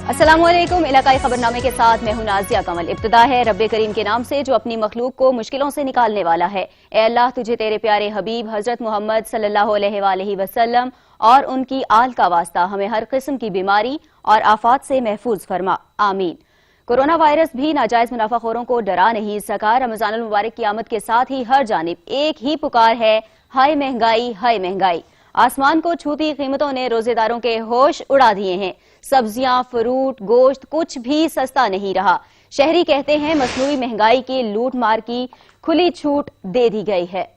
अस्सलामुअलैकुम। इलाकाई खबरनामे के साथ मैं हूं नाज़िया कमल। इब्तिदा है रब करीम के नाम से जो अपनी मखलूक को मुश्किलों से निकालने वाला है। ए अल्लाह तुझे तेरे प्यारे हबीब हजरत मोहम्मद सल्लल्लाहु अलैहि वसल्लम और उनकी आल का वास्ता हमें हर किस्म की बीमारी और आफात से महफूज फरमा, आमीन। कोरोना वायरस भी नाजायज मुनाफाखोरों को डरा नहीं सका। रमजान अल मुबारक की आमद के साथ ही हर जानिब एक ही पुकार है, हाय महंगाई हाय महंगाई। आसमान को छूती कीमतों ने रोजेदारों के होश उड़ा दिए हैं। सब्जियां, फ्रूट, गोश्त कुछ भी सस्ता नहीं रहा। शहरी कहते हैं मसनूई महंगाई की लूट मार की खुली छूट दे दी गई है।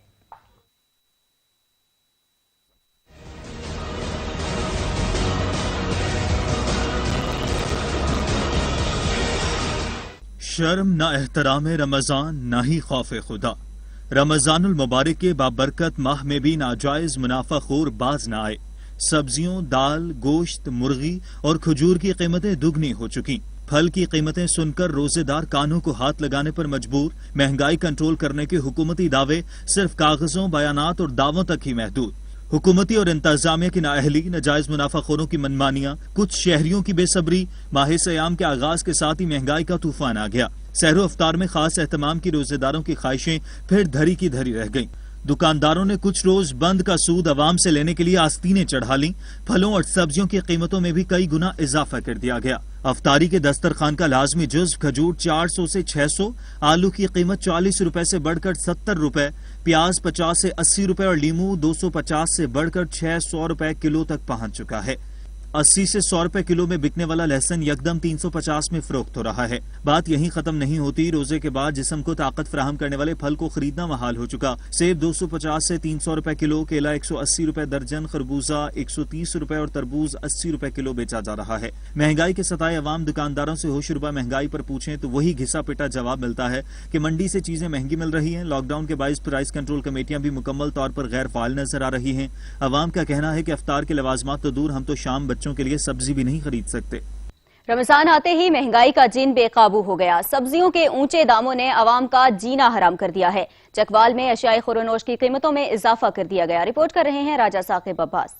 शर्म ना एहतराम रमजान ना ही खौफ खुदा। रमजानुल मुबारक के बाबरकत माह में भी नाजायज मुनाफाखोर बाज न आए। सब्जियों, दाल, गोश्त, मुर्गी और खजूर की कीमतें दुगनी हो चुकी। फल की कीमतें सुनकर रोजेदार कानों को हाथ लगाने पर मजबूर। महंगाई कंट्रोल करने के हुकूमती दावे सिर्फ कागजों, बयानात और दावों तक ही महदूद। हुकूमती और इंतजामिया की नाअहली, नाजायज मुनाफाखोरों की मनमानियां, कुछ शहरियों की बेसब्री। माह सयाम के आगाज के साथ ही महंगाई का तूफान आ गया। सहरो अफ्तार में खास एहतमाम की रोजेदारों की ख्वाहिशें फिर धरी की धरी रह गईं। दुकानदारों ने कुछ रोज बंद का सूद अवाम से लेने के लिए आस्तीनें चढ़ा ली। फलों और सब्जियों की कीमतों में भी कई गुना इजाफा कर दिया गया। अफ्तारी के दस्तरखान का लाजमी जुज़्व खजूर 400 से 600, आलू की कीमत 40 रुपए से बढ़कर 70 रुपए, प्याज 50 से 80 रुपए और लीमू 250 से बढ़कर 600 रुपए किलो तक पहुंच चुका है। 80 से 100 रुपए किलो में बिकने वाला लहसुन यकदम 350 में फरोख्त हो रहा है। बात यहीं खत्म नहीं होती। रोजे के बाद जिस्म को ताकत फराहम करने वाले फल को खरीदना महाल हो चुका। सेब 250 से 300 रुपए किलो, केला 180 रुपए दर्जन, खरबूजा 130 रुपए और तरबूज 80 रुपए किलो बेचा जा रहा है। महंगाई के सताए अवाम दुकानदारों से होशरुबा महंगाई पर पूछें तो वही घिसा पिटा जवाब मिलता है कि मंडी से चीजें महंगी मिल रही हैं। लॉकडाउन के बाइस प्राइस कंट्रोल कमेटियां भी मुकम्मल तौर पर गैर फाल नजर आ रही हैं। अवाम का कहना है कि अफ्तार के लवाजमात तो दूर, हम तो शाम बच्चों के लिए सब्जी भी नहीं खरीद सकते। रमजान आते ही महंगाई का जिन बेकाबू हो गया। सब्जियों के ऊंचे दामों ने अवाम का जीना हराम कर दिया है। चकवाल में अशियाए खुरोनोश की कीमतों में इजाफा कर दिया गया। रिपोर्ट कर रहे हैं राजा साकिब अब्बास।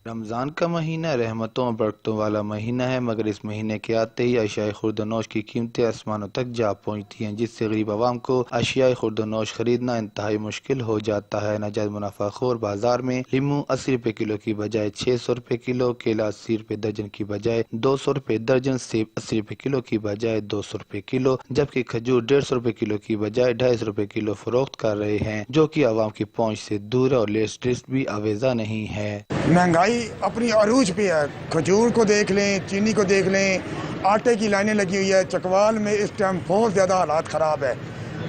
रमजान का महीना रहमतों और बरकतों वाला महीना है, मगर इस महीने के आते ही अशियाए खुर्दनोश की कीमतें आसमानों तक जा पहुंचती हैं, जिससे गरीब आवाम को अशियाए खुर्दनोश खरीदना इंतहाई मुश्किल हो जाता है। नाजायज मुनाफाखोर बाजार में लीमू 80 रुपए किलो की बजाय 600 रुपए किलो, केला 80 रुपए दर्जन की बजाय 200 रुपए दर्जन, सेब 80 रुपए किलो की बजाय 200 रुपए किलो, जबकि खजूर 150 रुपए किलो की बजाय 250 रुपए किलो फरोख्त कर रहे हैं, जो कि आवाम की पहुँच से दूर है और लिस्ट भी आवेजा नहीं है। महंगाई अपनी अरूज पे है। खजूर को देख लें, चीनी को देख लें, आटे की लाइनें लगी हुई है। चकवाल में इस टाइम बहुत ज़्यादा हालात ख़राब है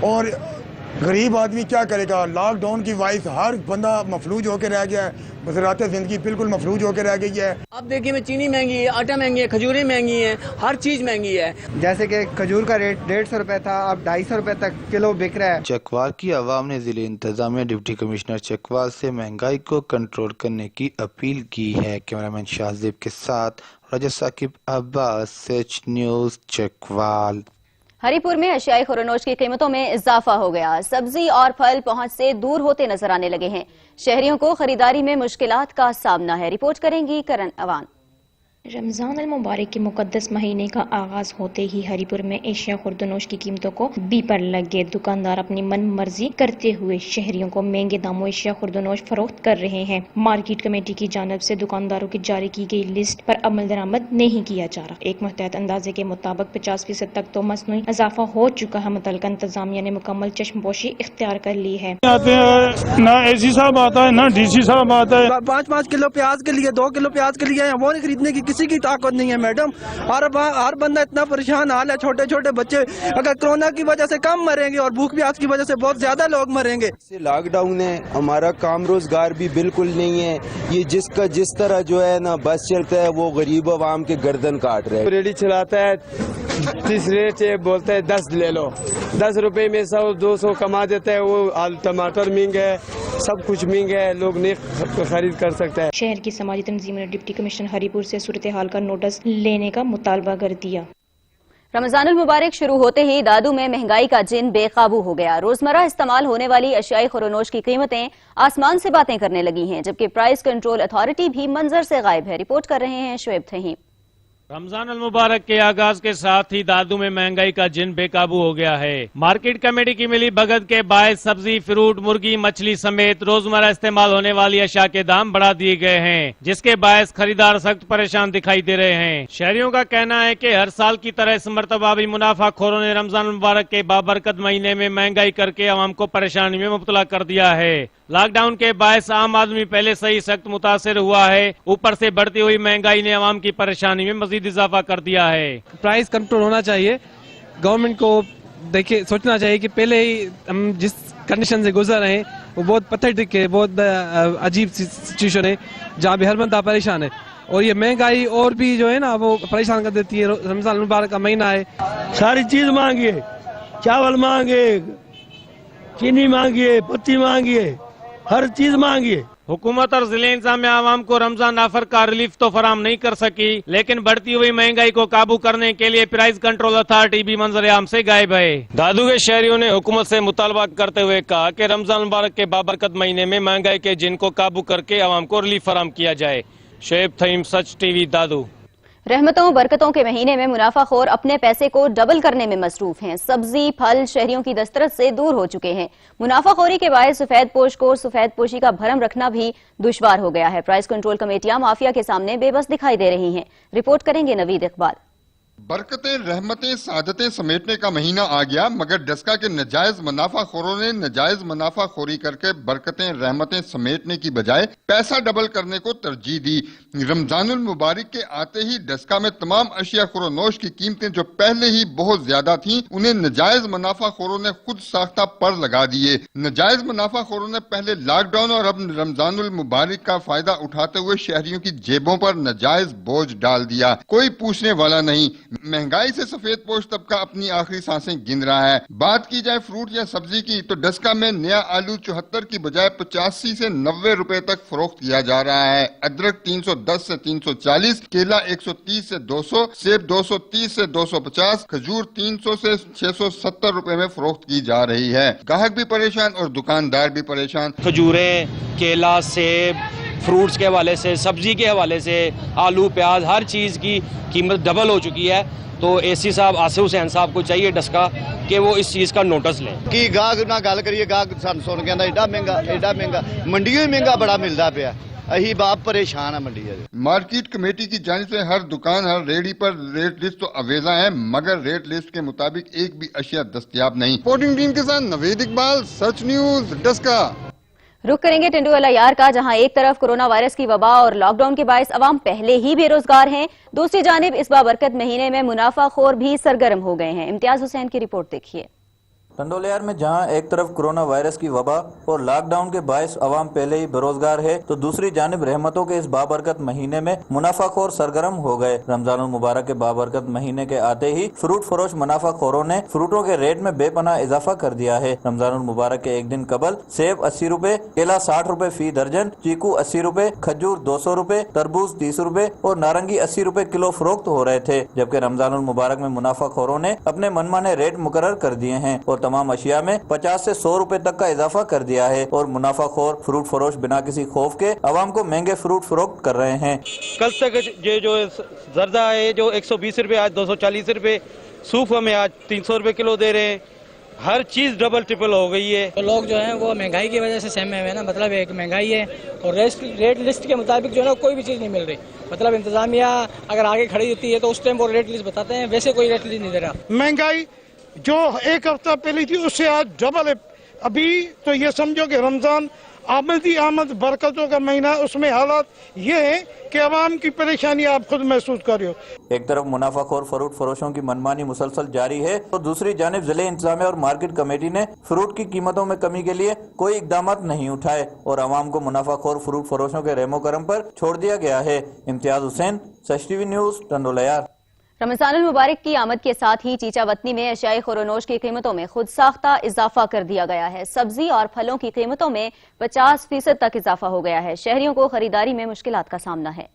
और गरीब आदमी क्या करेगा। लॉकडाउन की वाइस हर बंदा मफलूज होकर रह गया है। मसरात ज़िंदगी बिल्कुल मफलूज होकर रह गई है। अब देखिए में चीनी महंगी है, आटा महंगी है, खजूरें महंगी हैं, हर चीज़ महंगी है। जैसे कि खजूर का रेट 150 रुपए था, अब 250 रुपए तक किलो बिक रहा है। चकवाल की आवाम ने जिले इंतजामिया डिप्टी कमिश्नर चकवाल से महंगाई को कंट्रोल करने की अपील की है। कैमरामैन शाहजेब के साथ राजा साकिब अब्बास, सच न्यूज़ चकवाल। हरिपुर में अशियाए खुरोनोश की कीमतों में इजाफा हो गया। सब्जी और फल पहुंच से दूर होते नजर आने लगे हैं। शहरियों को खरीदारी में मुश्किलात का सामना है। रिपोर्ट करेंगी करण अवान। रमजान अल मुबारक के मुकद्दस महीने का आगाज होते ही हरिपुर में एशिया खुर्दनोश की कीमतों को बी पर लग गए। दुकानदार अपनी मन मर्जी करते हुए शहरियों को महंगे दामों एशिया खुर्दनोश फरोख्त कर रहे हैं। मार्केट कमेटी की जानिब से दुकानदारों की जारी की गई लिस्ट पर अमल दरामद नहीं किया जा रहा। एक मुहतैत अंदाजे के मुताबिक 50% तक तो मसनूई इजाफा हो चुका है। मुतल्लिका इंतजामिया ने मुकम्मल चश्मपोशी इख्तियार कर ली है। ना एसी साहब आता है, ना डीसी साहब आता है। 5-5 किलो प्याज के लिए, 2 किलो प्याज के लिए वो नहीं खरीदने की किसी की ताकत नहीं है मैडम। हर बंदा इतना परेशान हाल है। छोटे छोटे बच्चे अगर कोरोना की वजह से कम मरेंगे और भूख प्यास की वजह से बहुत ज्यादा लोग मरेंगे। लॉकडाउन है, हमारा काम रोजगार भी बिल्कुल नहीं है। ये जिसका जिस तरह जो है ना बस चलता है वो गरीब आवाम के गर्दन काट रहे हैं। रेडी चलाता है 30 रेट बोलता है 10 ले लो, 10 रुपए में 100-200 कमा देता है। वो टमाटर महंगा है, सब कुछ महंगा है, लोग नहीं खरीद कर सकता है। शहर की समाजी तंजीम ने डिप्टी कमिश्नर हरिपुर से सूरत हाल का नोटिस लेने का मुतालबा कर दिया। رمضان المبارک شروع ہوتے ہی دادو میں مہنگائی کا جن بے قابو ہو گیا۔ روزمرہ استعمال ہونے والی اشیاء خورونوش کی قیمتیں آسمان سے باتیں کرنے لگی ہیں، جبکہ پرائس کنٹرول اتھارٹی بھی منظر سے غائب ہے۔ رپورٹ کر رہے ہیں شعیب تھہیم۔ رمضان المبارک کے آغاز کے ساتھ ہی دادو میں مہنگائی کا جن بے قابو ہو گیا ہے۔ مارکیٹ کمیٹی کی ملی بھگت کے باعث سبزی، فروٹ، مرغی، مچھلی سمیت روزمرہ استعمال ہونے والی اشیاء کے دام بڑھا دیے گئے ہیں، جس کے باعث خریدار سخت پریشان دکھائی دے رہے ہیں۔ شہریوں کا کہنا ہے کہ ہر سال کی طرح اس مرتبہ بھی منافع خوروں نے رمضان المبارک کے بابرکت مہینے میں مہنگائی کر کے عوام کو پریشانی میں مبتلا کر دیا ہے۔ لاک ڈاؤن کے باعث عام آدمی پہلے سے ہی سخت متاثر ہوا ہے، اوپر سے بڑھتی ہوئی مہنگائی نے عوام کی پریشانی میں مزید اضافہ کر دیا ہے۔ پرائس کنٹرول ہونا چاہیے، گورنمنٹ کو دیکھیں سوچنا چاہیے کہ پہلے ہی ہم جس کنڈیشن سے گزر رہے ہیں وہ بہت پتھرک ہے، بہت عجیب سچویشن ہے جہاں بھی ہر بندہ پریشان ہے، اور یہ مہنگائی اور بھی جو ہے نا وہ پریشان کر دیتی ہے۔ رمضان المبارک کا مہینہ ہے، ساری چیز مانگیے، چاول مانگیے، چینی مانگیے، پتی مانگیے، ہر چیز مانگیے۔ حکومت اور ضلع انتظامیہ عوام کو رمضان آفر کا ریلیف تو فراہم نہیں کر سکی، لیکن بڑھتی ہوئی مہنگائی کو قابو کرنے کے لیے پرائس کنٹرول اتھارٹی بھی منظر عام سے غائب ہے۔ دادو کے شہریوں نے حکومت سے مطالبہ کرتے ہوئے کہا کہ رمضان مبارک کے بابرکت مہینے میں مہنگائی کے جن کو قابو کر کے عوام کو ریلیف فراہم کیا جائے۔ شعیب تھہیم، سچ ٹی وی، دادو۔ رحمتوں برکتوں کے مہینے میں منافع خور اپنے پیسے کو ڈبل کرنے میں مصروف ہیں۔ سبزی، پھل شہریوں کی دسترس سے دور ہو چکے ہیں۔ منافع خوری کے باعث سفید پوش کو سفید پوشی کا بھرم رکھنا بھی دشوار ہو گیا ہے۔ پرائس کنٹرول کمیٹیاں مافیا کے سامنے بے بس دکھائی دے رہی ہیں۔ رپورٹ کریں گے نوید اقبال۔ برکتیں، رحمتیں، سعادتیں سمیٹنے کا مہینہ آ گیا، مگر ڈسکا کے ناجائز منافع خوروں نے ناجائز منافع خوری کر کے برکتیں، رحمتیں سمیٹنے کی بجائے پیسہ ڈبل کرنے کو ترجیح دی۔ رمضان المبارک کے آتے ہی ڈسکا میں تمام اشیاء خورونوش کی قیمتیں جو پہلے ہی بہت زیادہ تھیں، انہیں ناجائز منافع خوروں نے خود ساختہ پر لگا دیے۔ ناجائز منافع خوروں نے پہلے لاک ڈاؤن اور اب رمضان المبارک کا فائدہ اٹھاتے ہوئے شہریوں کی جیبوں پر ناجائز بوجھ ڈال دیا۔ کوئی پوچھنے والا نہیں۔ مہنگائی سے سفید پوش طبقہ اپنی آخری سانسیں گن رہا ہے۔ بات کی جائے فروٹ یا سبزی کی تو ڈسکا میں نیا آلو 74 کی بجائے 85 سے 90 روپے تک فروخت کیا جا رہا ہے۔ ادرک 310 سے 340، کیلا 130 سے 200، سیب 230 سے 250، کھجور 300 سے 670 روپے میں فروخت کی جا رہی ہے۔ گاہک بھی پریشان اور دکاندار بھی پریشان۔ کھجوریں، کیلا، سیب، فروٹس کے حوالے سے، سبزی کے حوالے سے، آلو، پیاز، ہر چیز کی قیمت ڈبل ہو چکی ہے۔ تو اے سی صاحب آصف حسین صاحب کو چاہیے ڈسکا کہ وہ اس چیز کا نوٹس لیں۔ کہ گاہک نہ گل کریے، گاہک سن سن کے ایڈا مہنگا منڈیوں ہی مہنگا بڑا ملتا پیا، اہی باپ پریشان ہے منڈی۔ مارکیٹ کمیٹی کی جانب سے ہر دکان، ہر ریڑھی پر ریٹ لسٹ تو اویزا ہے، مگر ریٹ لسٹ کے مطابق ایک بھی اشیاء دستیاب نہیں۔ رپورٹنگ ٹیم کے ساتھ نوید اقبال، سچ نیوز، ڈسکا۔ رخ کریں گے ٹنڈو الیار کا، جہاں ایک طرف کورونا وائرس کی وبا اور لاک ڈاؤن کے باعث عوام پہلے ہی بے روزگار ہیں، دوسری جانب اس بابرکت مہینے میں منافع خور بھی سرگرم ہو گئے ہیں۔ امتیاز حسین کی رپورٹ دیکھیے۔ ٹنڈولیار میں جہاں ایک طرف کورونا وائرس کی وبا اور لاک ڈاؤن کے باعث عوام پہلے ہی بے روزگار ہے، تو دوسری جانب رحمتوں کے اس بابرکت مہینے میں منافع خور سرگرم ہو گئے۔ رمضان المبارک کے بابرکت مہینے کے آتے ہی فروٹ فروش منافع خوروں نے فروٹوں کے ریٹ میں بے پناہ اضافہ کر دیا ہے۔ رمضان المبارک کے ایک دن قبل سیب 80 روپے، کیلا 60 روپے فی درجن، چیکو 80 روپے، کھجور 200 روپے، تربوز 30 روپے اور نارنگی 80 روپے کلو فروخت ہو رہے تھے، جبکہ رمضان المبارک میں منافع خوروں نے اپنے من مانے ریٹ مقرر کر دیے ہیں اور تمام اشیاء میں 50 سے 100 روپے تک کا اضافہ کر دیا ہے، اور منافع خور فروٹ فروش بنا کسی خوف کے عوام کو مہنگے فروٹ فروخت کر رہے ہیں۔ کل تک یہ جو زردہ ہے جو 120 روپے آج 240 روپے، سوف ہمیں آج 300 روپے کلو دے رہے ہیں، ہر چیز ڈبل ٹرپل ہو گئی ہے۔ لوگ جو ہیں وہ مہنگائی کی وجہ سے سہمے ہوئے ہیں نا، مطلب ایک مہنگائی ہے اور ریٹ لسٹ کے مطابق جو ہے نا کوئی بھی چیز نہیں مل رہی، مطلب انتظامیہ اگر آگے کھڑی ہوتی ہے تو اس ٹائم وہ ریٹ لسٹ بتاتے ہیں، ویسے کوئی ریٹ لسٹ نہیں دے رہا۔ مہنگائی جو ایک ہفتہ پہلے تھی اس سے آج ڈبل ہے۔ ابھی تو یہ سمجھو کہ رمضان آمد برکتوں کا مہینہ، اس میں حالات یہ ہیں کہ عوام کی پریشانی آپ خود محسوس کر رہے ہو۔ ایک طرف منافع خور فروٹ فروشوں کی منمانی مسلسل جاری ہے، تو دوسری جانب ضلع انتظامیہ اور مارکیٹ کمیٹی نے فروٹ کی قیمتوں میں کمی کے لیے کوئی اقدامات نہیں اٹھائے اور عوام کو منافع خور فروٹ فروشوں کے رحم و کرم پر چھوڑ دیا گیا ہے۔ امتیاز حسین، سچ ٹی وی نیوز، ٹنڈولیار۔ رمضان المبارک کی آمد کے ساتھ ہی چیچا وطنی میں اشیاء خورونوش کی قیمتوں میں خود ساختہ اضافہ کر دیا گیا ہے۔ سبزی اور پھلوں کی قیمتوں میں 50% تک اضافہ ہو گیا ہے۔ شہریوں کو خریداری میں مشکلات کا سامنا ہے۔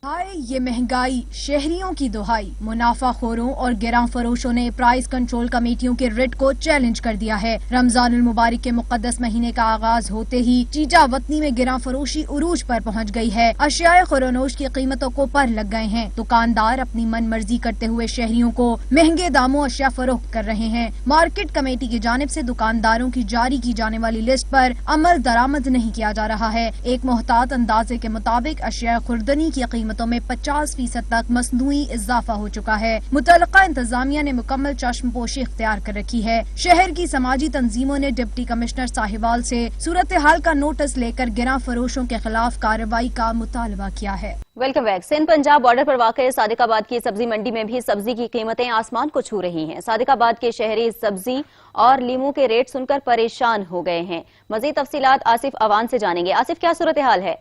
हाय ये महंगाई, शहरियों की दुहाई। मुनाफा खोरों और गिरां फरोशों ने प्राइस कंट्रोल कमेटियों के रिट को चैलेंज कर दिया है। रमजानुल मुबारक के मुकद्दस महीने का आगाज होते ही चीजा वतनी में गिरां फरोशी उरूज पर पहुंच गई है। अशियाए खुरोनोश की कीमतों को पर लग गए हैं। दुकानदार अपनी मन मर्जी करते हुए शहरियों को महंगे दामों अशिया फरोख्त कर रहे हैं। मार्केट कमेटी की जानिब से दुकानदारों की जारी की जाने वाली लिस्ट पर अमल दरामद नहीं किया जा रहा है। एक मोहतात अंदाजे के मुताबिक अशिया खुर्दनी की कीमतों में 50% तक मसनूई इजाफा हो चुका है। मुतल्लिका इंतजामिया ने मुकम्मल चश्मपोशी इख्तियार कर रखी है। शहर की समाजी तंजीमों ने डिप्टी कमिश्नर साहिवाल से सूरत हाल का नोटिस लेकर गिरां फरोशों के खिलाफ कार्रवाई का मुतालबा किया है। Welcome back. Sindh Punjab border पर वाक़ सादिकाबाद की सब्जी मंडी में भी सब्जी की कीमतें आसमान को छू रही हैं। सादिकाबाद के शहरी सब्जी और लीमू के रेट सुनकर परेशान हो गए हैं। मजीद तफसीलात आसिफ अवान से जानेंगे। आसिफ, क्या सूरत हाल है?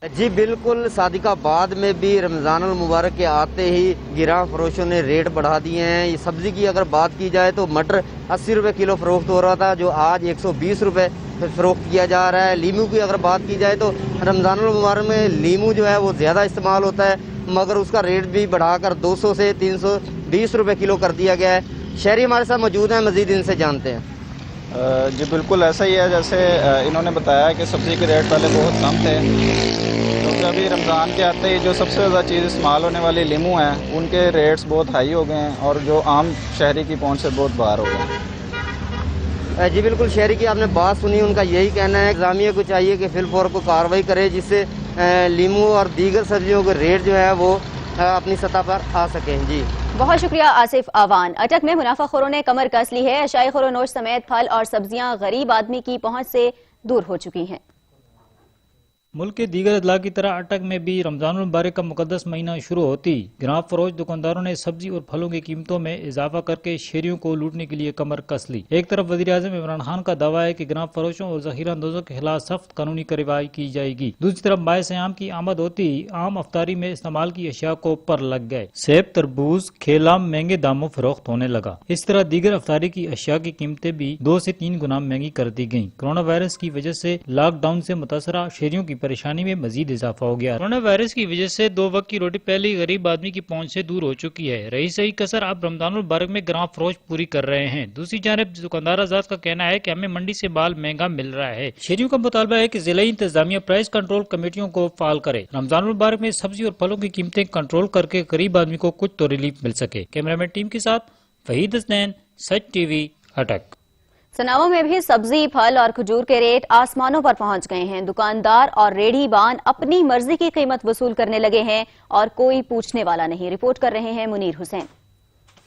जी बिल्कुल, सादिकाबाद में भी रमजानुल मुबारक के आते ही गिरां फरोशों ने रेट बढ़ा दिए हैं। ये सब्जी की अगर बात की जाए तो मटर 80 रुपए किलो फरोख्त हो रहा था, जो आज 120 रुपए फरोख्त किया जा रहा है। लीमू की अगर बात की जाए तो रमजानुल मुबारक में लीमू जो है वो ज़्यादा इस्तेमाल होता है, मगर उसका रेट भी बढ़ाकर 200 से 320 रुपए किलो कर दिया गया है। शहरी हमारे साथ मौजूद हैं, मजीद इनसे जानते हैं। जी बिल्कुल ऐसा ही है, जैसे इन्होंने बताया कि सब्ज़ी के रेट पहले बहुत कम थे, क्योंकि अभी रमज़ान के आते ही जो सबसे ज़्यादा चीज़ इस्तेमाल होने वाली लीमू हैं उनके रेट्स बहुत हाई हो गए हैं और जो आम शहरी की पहुंच से बहुत बाहर हो गए हैं। जी बिल्कुल, शहरी की आपने बात सुनी, उनका यही कहना है इंतज़ामिया को चाहिए कि फिलफौर को कार्रवाई करे जिससे लीमू और दीगर सब्जियों के रेट जो है वो अपनी सतह पर आ सकें। जी बहुत शुक्रिया आसिफ अवान। अटक में मुनाफाखोरों ने कमर कस ली है। अशाई खुरोनोश समेत फल और सब्जियां गरीब आदमी की पहुंच से दूर हो चुकी हैं। मुल्क के दीगर अदला की तरह अटक में भी रमजानुल मुबारक का मुकद्दस महीना शुरू होती गिरां फरोश दुकानदारों ने सब्जी और फलों की कीमतों में इजाफा करके शहरियों को लूटने के लिए कमर कस ली। एक तरफ वज़ीर आज़म इमरान खान का दावा है कि गिरां फरोशों और ज़ख़ीरा अंदोजों के खिलाफ सख्त कानूनी कार्रवाई की जाएगी। दूसरी तरफ बायसे आम की आमद होती आम अफ्तारी में इस्तेमाल की अशिया को पर लग गए। सेब, तरबूज, केला महंगे दामों फरोख्त होने लगा। इस तरह दीगर अफ्तारी की अशिया की कीमतें भी 2 से 3 गुना महंगी कर दी गयी। कोरोना वायरस की वजह से लॉकडाउन से मुतासरा शहरियों की परेशानी में मजीद इजाफा हो गया। कोरोना वायरस की वजह से 2 वक्त की रोटी पहले ही गरीब आदमी की पहुंच से दूर हो चुकी है। रही सही कसर अब रमजानुल मुबारक में गिरां फरोश पूरी कर रहे हैं। दूसरी जानब दुकानदार आजाद का कहना है कि हमें मंडी से माल महंगा मिल रहा है। शहरियों का मुतालबा है कि जिला इंतजामिया प्राइस कंट्रोल कमेटियों को फाल करे। रमजानुल मुबारक में सब्जी और फलों की कीमतें कंट्रोल करके गरीब आदमी को कुछ तो रिलीफ मिल सके। कैमरामैन टीम के साथ वहीद हसनैन, सच टीवी, अटक। सनावा में भी सब्जी, फल और खजूर के रेट आसमानों पर पहुंच गए हैं। दुकानदार और रेढ़ीबान अपनी मर्जी की कीमत वसूल करने लगे हैं और कोई पूछने वाला नहीं। रिपोर्ट कर रहे हैं मुनीर हुसैन।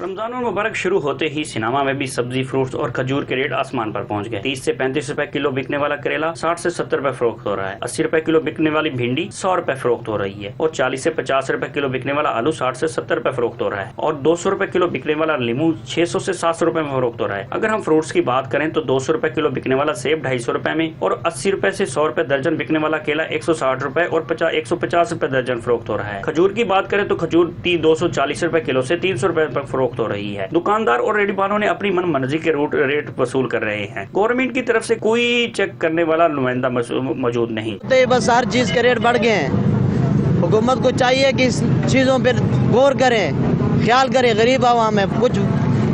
रमजानुल मुबारक शुरू होते ही सिनामा में भी सब्जी, फ्रूट्स और खजूर के रेट आसमान पर पहुंच गए। 30 से 35 रुपए किलो बिकने वाला करेला 60 से 70 रुपए फरोख्त हो रहा है। 80 रुपए किलो बिकने वाली भिंडी 100 रुपए फरोख्त हो रही है और 40 से 50 रुपए किलो बिकने वाला आलू 60 से 70 रुपए फरोख्त हो रहा है और 200 रुपए किलो बिकने वाला लीमू 600 से 700 रुपए में फरोख्त हो रहा है। अगर हम फ्रूट्स की बात करें तो 200 रुपए किलो बिकने वाला सेब 250 रुपए में और 80 रुपए से 100 रुपए दर्जन बिकने वाला केला 160 रुपए और 150 रुपए दर्जन फरोख्त हो रहा है। खजूर की बात करें तो खजूर 240 रुपए किलो से 300 रुपए पर फरोख्त हो रही है। दुकानदार और रेडीबानों ने अपनी मन मर्जी के रेट वसूल कर रहे हैं। गवर्नमेंट की तरफ से कोई चेक करने वाला नुमाइंदा मौजूद नहीं। तो बस हर चीज के रेट बढ़ गए हैं। हुकूमत को चाहिए कि इस चीजों पर गौर करें, ख्याल करें। गरीब आवाम है, कुछ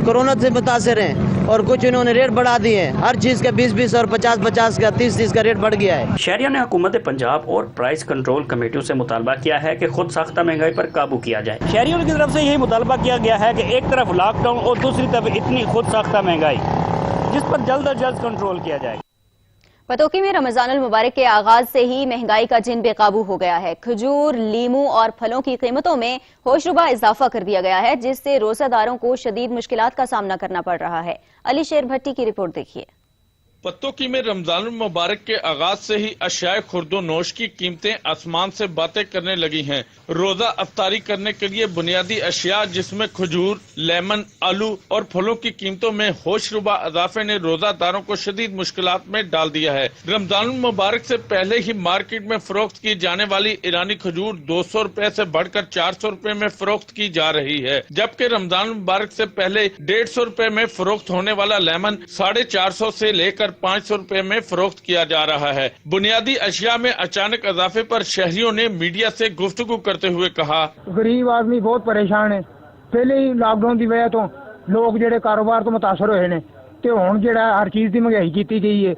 कोरोना से मुतासर हैं और कुछ इन्होंने रेट बढ़ा दिए हैं। हर चीज का 20-20 और 50-50 का 30-30 का रेट बढ़ गया है। शहरियों ने हुकूमत पंजाब और प्राइस कंट्रोल कमेटियों से मुतालबा किया है कि खुद साख्ता महंगाई पर काबू किया जाए। शहरियों की तरफ से यही मुतालबा किया गया है कि एक तरफ लॉकडाउन और दूसरी तरफ इतनी खुद साख्ता महंगाई, जिस पर जल्द अज जल्द कंट्रोल किया जाए। पतोकी में रमजानुल मुबारक के आगाज से ही महंगाई का जिन बेकाबू हो गया है। खजूर, लीमू और फलों की कीमतों में होशरुबा इजाफा कर दिया गया है, जिससे रोजादारों को शदीद मुश्किलात का सामना करना पड़ रहा है। अली शेर भट्टी की रिपोर्ट देखिए। पत्तोकी में रमजानुल मुबारक के आगाज से ही अशियाए खुर्दो नोश की कीमतें आसमान से बातें करने लगी हैं। रोजा अफ्तारी करने के लिए बुनियादी अशिया जिसमें खजूर, लेमन, आलू और फलों की कीमतों में होशरुबा इजाफे ने रोजादारों को शदीद मुश्किलात में डाल दिया है। रमजानुल मुबारक से पहले ही मार्केट में फरोख्त की जाने वाली ईरानी खजूर 200 रुपए से बढ़कर 400 रुपए में फरोख्त की जा रही है, जबकि रमजानुल मुबारक से पहले 150 रुपए में फरोख्त होने वाला लेमन 450 से लेकर 500 रुपए में फरोख्त किया जा रहा है। बुनियादी अशिया में अचानक इजाफे पर शहरियों ने मीडिया से गुफ्तगू करते हुए कहा, गरीब आदमी बहुत परेशान है। पहले ही लॉकडाउन की वजह तो लोग ਜਿਹੜੇ ਕਾਰੋਬਾਰ ਤੋਂ ਮੁਤਾਸਰ ਹੋਏ ਨੇ ਤੇ ਹੁਣ ਜਿਹੜਾ ਹਰ ਚੀਜ਼ ਦੀ ਮਹਿੰਗਾਈ ਕੀਤੀ ਗਈ ਹੈ।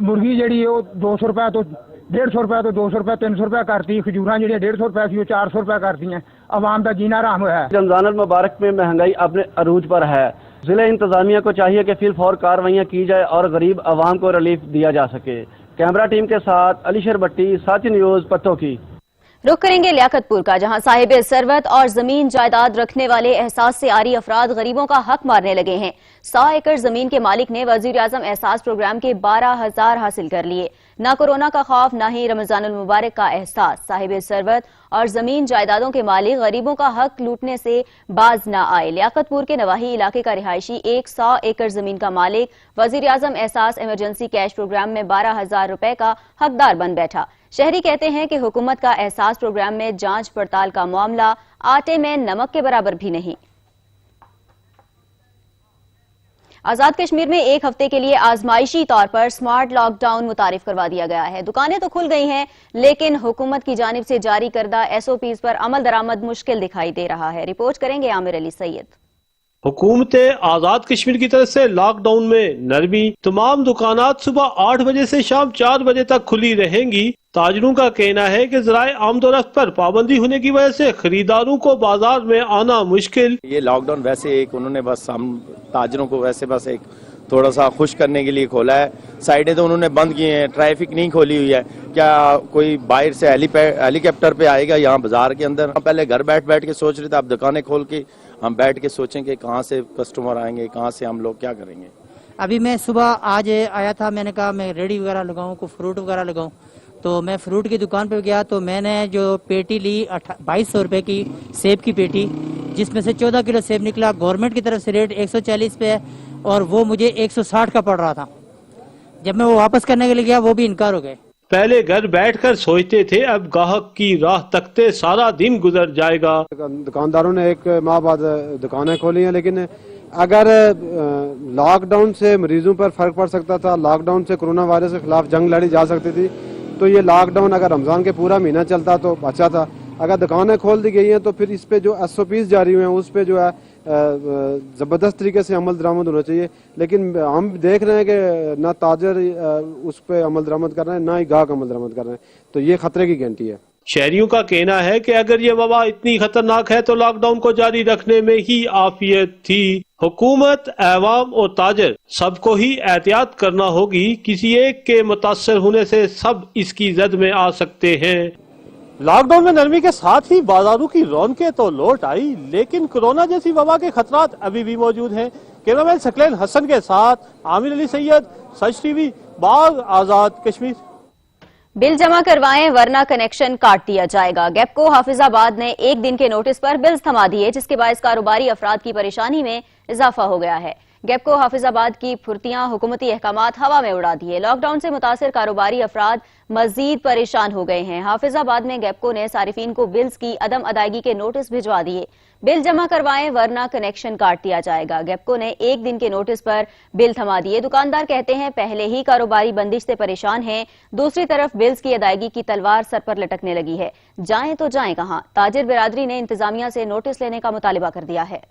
ਮੁਰਗੀ ਜਿਹੜੀ ਹੈ ਉਹ 200 ਰੁਪਏ ਤੋਂ 150 रुपए तो 200 रुपए 300 रुपए करती, खजूरा जी 150 रुपए थी वो 400 रुपए करती हैं। अवाम का जीना हराम हुआ है। रमजान अल मुबारक में महंगाई अपने अरूज पर है। जिला इंतजामिया को चाहिए कि फिल फौर कार्रवाइयाँ की जाए और गरीब अवाम को रिलीफ दिया जा सके। कैमरा टीम के साथ अलीशर भट्टी, साथी न्यूज पत्तों की। रुख करेंगे लियाकतपुर का, जहां साहिब सरवत और जमीन जायदाद रखने वाले एहसास से आरी अफराद गरीबों का हक मारने लगे हैं। 100 एकड़ जमीन के मालिक ने वजीर आजम एहसास प्रोग्राम के 12,000 हासिल कर लिए। न कोरोना का खौफ, न ही रमजानुल मुबारक का एहसास। साहिब सरवत और जमीन जायदादों के मालिक गरीबों का हक लूटने से बाज न आए। लियाकतपुर के नवाही इलाके का रिहायशी 100 एकड़ जमीन का मालिक वजीर आजम एहसास इमरजेंसी कैश प्रोग्राम में 12,000 रुपए का हकदार बन बैठा। शहरी कहते हैं कि हुकूमत का एहसास प्रोग्राम में जांच पड़ताल का मामला आटे में नमक के बराबर भी नहीं। आजाद कश्मीर में एक हफ्ते के लिए आजमाइशी तौर पर स्मार्ट लॉकडाउन मुतारिफ करवा दिया गया है। दुकानें तो खुल गई हैं, लेकिन हुकूमत की जानिब से जारी करदा SOPs पर अमल दरामद मुश्किल दिखाई दे रहा है। रिपोर्ट करेंगे आमिर अली सैयद। हुकूमत आजाद कश्मीर की तरफ से लॉकडाउन में नरमी। तमाम दुकानात सुबह 8 बजे से शाम 4 बजे तक खुली रहेंगी। ताजरों का कहना है कि ज़राए आमदोरफ्त पर पाबंदी होने की वजह से खरीदारों को बाजार में आना मुश्किल। ये लॉकडाउन वैसे एक उन्होंने बस हम ताजरों को वैसे बस एक थोड़ा सा खुश करने के लिए खोला है। साइडें तो उन्होंने बंद की हैं, ट्रैफिक नहीं खोली हुई है। क्या कोई बाहर से हेलीकॉप्टर पे आएगा यहाँ बाजार के अंदर? पहले घर बैठ बैठ के सोच रहे थे, अब दुकानें खोल के हम बैठ के सोचेंगे कहाँ से कस्टमर आएंगे, कहाँ से हम लोग क्या करेंगे। अभी मैं सुबह आज आया था, मैंने कहा मैं रेडी वगैरह लगाऊं, को फ्रूट वगैरह लगाऊं, तो मैं फ्रूट की दुकान पे गया तो मैंने जो पेटी ली 2200 रुपए की सेब की पेटी, जिसमें से 14 किलो सेब निकला। गवर्नमेंट की तरफ से रेट 140 पे है और वो मुझे 160 का पड़ रहा था। जब मैं वो वापस करने के लिए गया वो भी इनकार हो गए। पहले घर बैठकर सोचते थे, अब ग्राहक की राह तकते सारा दिन गुजर जाएगा। दुकानदारों ने 1 माह बाद दुकानें खोली हैं, लेकिन अगर लॉकडाउन से मरीजों पर फर्क पड़ सकता था, लॉकडाउन से कोरोना वायरस के खिलाफ जंग लड़ी जा सकती थी, तो ये लॉकडाउन अगर रमजान के पूरा महीना चलता तो अच्छा था। अगर दुकानें खोल दी गई हैं तो फिर इस पे जो SOPs जारी हुए हैं उस पे जो है जबरदस्त तरीके से अमल दरामद होना चाहिए। लेकिन हम देख रहे हैं कि ना ताजर उस पे अमल दरामद कर रहे हैं, ना ही गाहक अमल दरामद कर रहे हैं, तो ये खतरे की घंटी है। शहरियों का कहना है कि अगर ये वबा इतनी खतरनाक है तो लॉकडाउन को जारी रखने में ही आफियत थी। हुकूमत, अवाम और ताजर सबको ही एहतियात करना होगी। किसी एक के मुतासर होने से सब इसकी जद में आ सकते हैं। लॉकडाउन में नरमी के साथ ही बाजारों की रौनकें तो लौट आई, लेकिन कोरोना जैसी वबा के खतरात अभी भी मौजूद हैं। कैमरामैन सकलैन हसन के साथ आमिर अली सैयद, सच TV, बाग, आजाद कश्मीर। बिल जमा करवाएं वरना कनेक्शन काट दिया जाएगा। गैपको हाफिजाबाद ने 1 दिन के नोटिस पर बिल्स थमा दिए, जिसके बायस कारोबारी अफराद की परेशानी में इजाफा हो गया है। गैपको हाफिजाबाद की फुर्तियां हुकूमती अहकामात हवा में उड़ा दिए। लॉकडाउन से मुतासिर कारोबारी अफराद मजीद परेशान हो गए हैं। हाफिजाबाद में गैपको ने सारिफीन को बिल्स की अदम अदायगी के नोटिस भिजवा दिए। बिल जमा करवाएं वरना कनेक्शन काट दिया जाएगा। गैपको ने 1 दिन के नोटिस पर बिल थमा दिए। दुकानदार कहते हैं पहले ही कारोबारी बंदिश से परेशान हैं, दूसरी तरफ बिल्स की अदायगी की तलवार सर पर लटकने लगी है। जाएं तो जाएं कहां? ताजिर बिरादरी ने इंतजामिया से नोटिस लेने का मुतालिबा कर दिया है।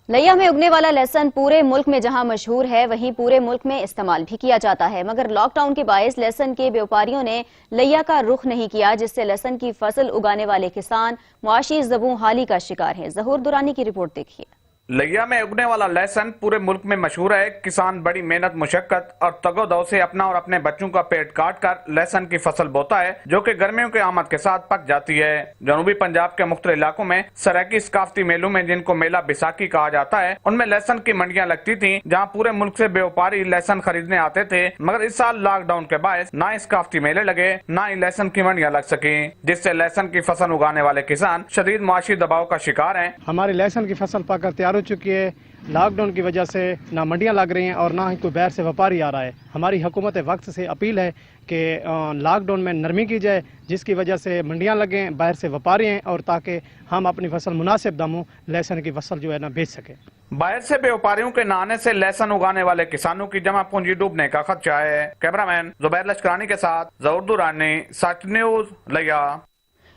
लैया में उगने वाला लहसुन पूरे मुल्क में जहां मशहूर है, वहीं पूरे मुल्क में इस्तेमाल भी किया जाता है, मगर लॉकडाउन के बायस लहसुन के व्यापारियों ने लैया का रुख नहीं किया, जिससे लहसुन की फसल उगाने वाले किसान मुआशी ज़बूं हाली का शिकार हैं। जहूर दुरानी की रिपोर्ट देखिए। लैया में उगने वाला लहसुन पूरे मुल्क में मशहूर है। किसान बड़ी मेहनत, मुशक्कत और तगोदो से अपना और अपने बच्चों का पेट काट कर लहसुन की फसल बोता है, जो कि गर्मियों के आमद के साथ पक जाती है। जनूबी पंजाब के मुख्तलिफ इलाकों में सराकी सकाफती मेलों में, जिनको मेला बिसाखी कहा जाता है, उनमें लहसुन की मंडियां लगती थी, जहाँ पूरे मुल्क से व्यापारी लहसुन खरीदने आते थे। मगर इस साल लॉकडाउन के बायस ना सकाफती मेले लगे, ना ही लहसुन की मंडियां लग सकी, जिससे लहसुन की फसल उगाने वाले किसान शदीद मुआशी दबाव का शिकार है। हमारी लहसुन की फसल पककर तैयार हो चुकी है। لاک ڈاؤن کی وجہ سے نہ منڈیاں لگ رہی ہیں اور نہ ہی کوئی باہر سے وپاری آ رہا ہے. ہماری حکومت وقت سے اپیل ہے کہ لاک ڈاؤن میں نرمی کی جائے جس کی وجہ سے منڈیاں لگیں, باہر سے وپاری ہیں اور تاکہ ہم اپنی فصل مناسب داموں لہسن کی فصل جو ہے نا بیچ سکیں. باہر سے بیوپاریوں کے نہ آنے سے لہسن اگانے والے کسانوں کی جمع پونجی ڈوبنے کا خدشہ ہے. کیمرہ مین زبیر لشکرانی کے ساتھ ظہور دورانی, سچ نیوز, لیا.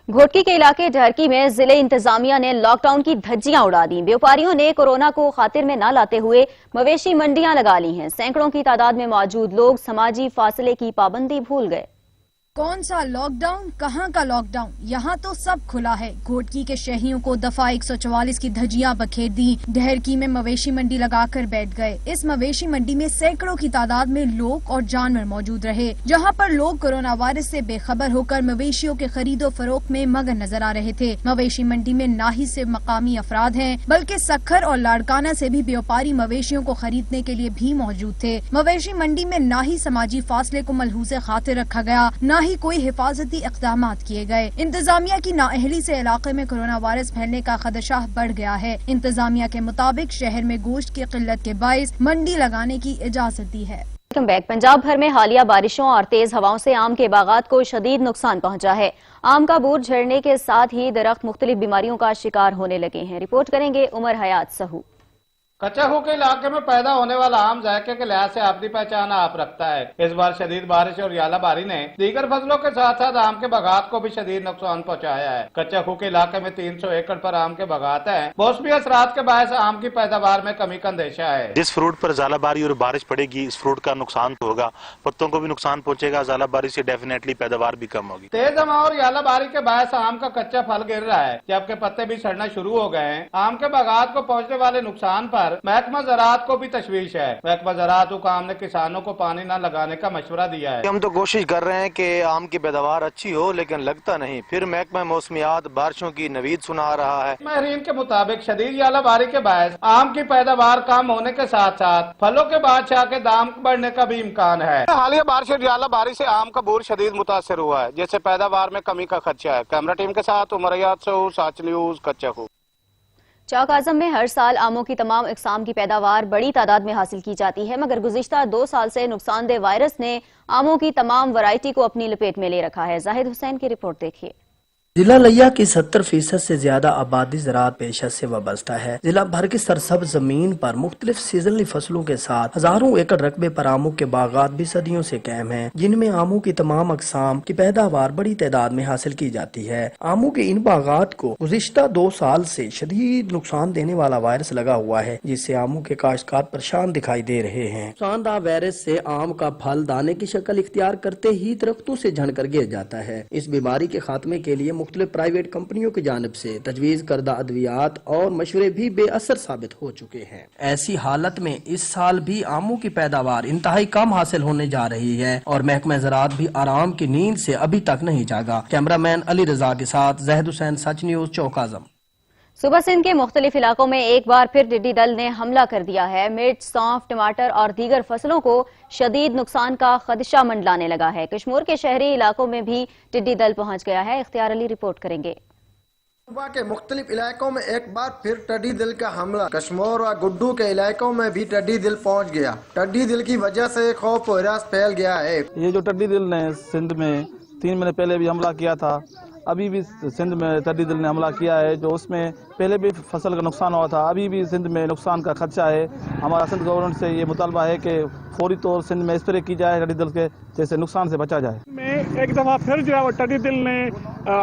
گھوٹکی کے علاقے ڈھرکی میں ضلع انتظامیہ نے لاک ڈاؤن کی دھجیاں اڑا دیں. بیوپاریوں نے کورونا کو خاطر میں نہ لاتے ہوئے مویشی منڈیاں لگا لی ہیں. سینکڑوں کی تعداد میں موجود لوگ سماجی فاصلے کی پابندی بھول گئے. کون سا لاک ڈاؤن, کہاں کا لاک ڈاؤن, یہاں تو سب کھلا ہے. گھوٹکی کے شہریوں کو دفعہ 144 کی دھجیاں بکھیر دی. ڈھرکی میں مویشی منڈی لگا کر بیٹھ گئے. اس مویشی منڈی میں سینکڑوں کی تعداد میں لوگ اور جانور موجود رہے, جہاں پر لوگ کورونا وائرس سے بے خبر ہو کر مویشیوں کے خرید و فروخت میں مگن نظر آ رہے تھے. مویشی منڈی میں نہ ہی صرف مقامی افراد ہیں بلکہ سکھر اور لاڑکانہ سے بھی بیوپاری مویشیوں کو خریدنے کے لیے بھی موجود تھے. مویشی منڈی میں نہ ہی سماجی فاصلے کو ملحوظ خاطر رکھا گیا, نہ ہی کوئی حفاظتی اقدامات کیے گئے. انتظامیہ کی نااہلی سے علاقے میں کورونا وائرس پھیلنے کا خدشہ بڑھ گیا ہے. انتظامیہ کے مطابق شہر میں گوشت کی قلت کے باعث منڈی لگانے کی اجازت دی ہے. پنجاب بھر میں حالیہ بارشوں اور تیز ہواؤں سے آم کے باغات کو شدید نقصان پہنچا ہے. آم کا بور جھڑنے کے ساتھ ہی درخت مختلف بیماریوں کا شکار ہونے لگے ہیں. رپورٹ کریں گے عمر حیات سہو. کچہو کے علاقے میں پیدا ہونے والا آم ذائقے کے لحاظ سے اپنی پہچان آپ رکھتا ہے. اس بار شدید بارش اور ژالہ باری نے دیگر فصلوں کے ساتھ ساتھ آم کے باغات کو بھی شدید نقصان پہنچایا ہے. کچہو کے علاقے میں 300 ایکڑ پر آم کے باغات ہیں. موسمی اثرات کے باعث آم کی پیداوار میں کمی کا اندیشہ ہے. جس فروٹ پر ژالہ باری اور بارش پڑے گی اس فروٹ کا نقصان تو ہوگا, پتوں کو بھی نقصان پہنچے گا. ژالہ باری سے ڈیفینیٹلی پیداوار بھی کم ہوگی. تیز ہوا اور ژالہ باری کے باعث آم کا کچا پھل گر رہا ہے جبکہ پتے بھی سڑنا شروع ہو گئے ہیں. آم کے باغات کو پہنچنے والے نقصان پر محکمہ زراعت کو بھی تشویش ہے. محکمہ زراعت حکام نے کسانوں کو پانی نہ لگانے کا مشورہ دیا ہے. ہم تو کوشش کر رہے ہیں کہ آم کی پیداوار اچھی ہو لیکن لگتا نہیں. پھر محکمہ موسمیات بارشوں کی نوید سنا رہا ہے. ماہرین کے مطابق شدید ژالہ باری کے باعث آم کی پیداوار کم ہونے کے ساتھ ساتھ پھلوں کے بادشاہ کے دام بڑھنے کا بھی امکان ہے. حالیہ بارش اور ژالہ باری سے آم کا بور شدید متاثر ہوا ہے جس سے پیداوار میں کمی کا خدشہ ہے. کیمرہ ٹیم کے ساتھ عمر حیات سہو, سچ نیوز, کچہو. چاک اعظم میں ہر سال آموں کی تمام اقسام کی پیداوار بڑی تعداد میں حاصل کی جاتی ہے, مگر گزشتہ 2 سال سے نقصان دہ وائرس نے آموں کی تمام ورائٹی کو اپنی لپیٹ میں لے رکھا ہے. زاہد حسین کی رپورٹ دیکھیے. ضلع لیا کی 70% سے زیادہ آبادی زراعت پیشہ سے وابستہ ہے. ضلع بھر کی سرسبز زمین پر مختلف سیزنلی فصلوں کے ساتھ ہزاروں ایکڑ رقبے پر آموں کے باغات بھی صدیوں سے قائم ہیں, جن میں آموں کی تمام اقسام کی پیداوار بڑی تعداد میں حاصل کی جاتی ہے. آموں کے ان باغات کو گزشتہ 2 سال سے شدید نقصان دینے والا وائرس لگا ہوا ہے, جس سے آموں کے کاشتکار پریشان دکھائی دے رہے ہیں. نقصان دہ وائرس سے آم کا پھل دانے کی شکل اختیار کرتے ہی درختوں سے جھڑ کر گر جاتا ہے. اس بیماری کے خاتمے کے لیے مختلف پرائیویٹ کمپنیوں کی جانب سے تجویز کردہ ادویات اور مشورے بھی بے اثر ثابت ہو چکے ہیں. ایسی حالت میں اس سال بھی آموں کی پیداوار انتہائی کم حاصل ہونے جا رہی ہے اور محکمہ زراعت بھی آرام کی نیند سے ابھی تک نہیں جاگا. کیمرہ مین علی رضا کے ساتھ زاہد حسین, سچ نیوز, چوک اعظم. صوبہ سندھ کے مختلف علاقوں میں ایک بار پھر ٹڈی دل نے حملہ کر دیا ہے. مرچ, سونف, ٹماٹر اور دیگر فصلوں کو شدید نقصان کا خدشہ منڈلانے لگا ہے. کشمور کے شہری علاقوں میں بھی ٹڈی دل پہنچ گیا ہے. اختیار علی رپورٹ کریں گے. صوبہ کے مختلف علاقوں میں ایک بار پھر ٹڈی دل کا حملہ. کشمور و گڈو کے علاقوں میں بھی ٹڈی دل پہنچ گیا. ٹڈی دل کی وجہ سے خوف و ہراس پھیل گیا ہے. یہ جو ٹڈی دل نے سندھ میں 3 مہینے پہلے بھی حملہ کیا تھا, ابھی بھی سندھ میں ٹڈی دل نے حملہ کیا ہے, جو اس میں پہلے بھی فصل کا نقصان ہوا تھا, ابھی بھی سندھ میں نقصان کا خدشہ ہے. ہمارا سندھ گورنمنٹ سے یہ مطالبہ ہے کہ فوری طور سندھ میں اسپرے کی جائے ٹڈی دل کے, جیسے نقصان سے بچا جائے. میں ایک دفعہ پھر جو ہے وہ ٹڈی دل نے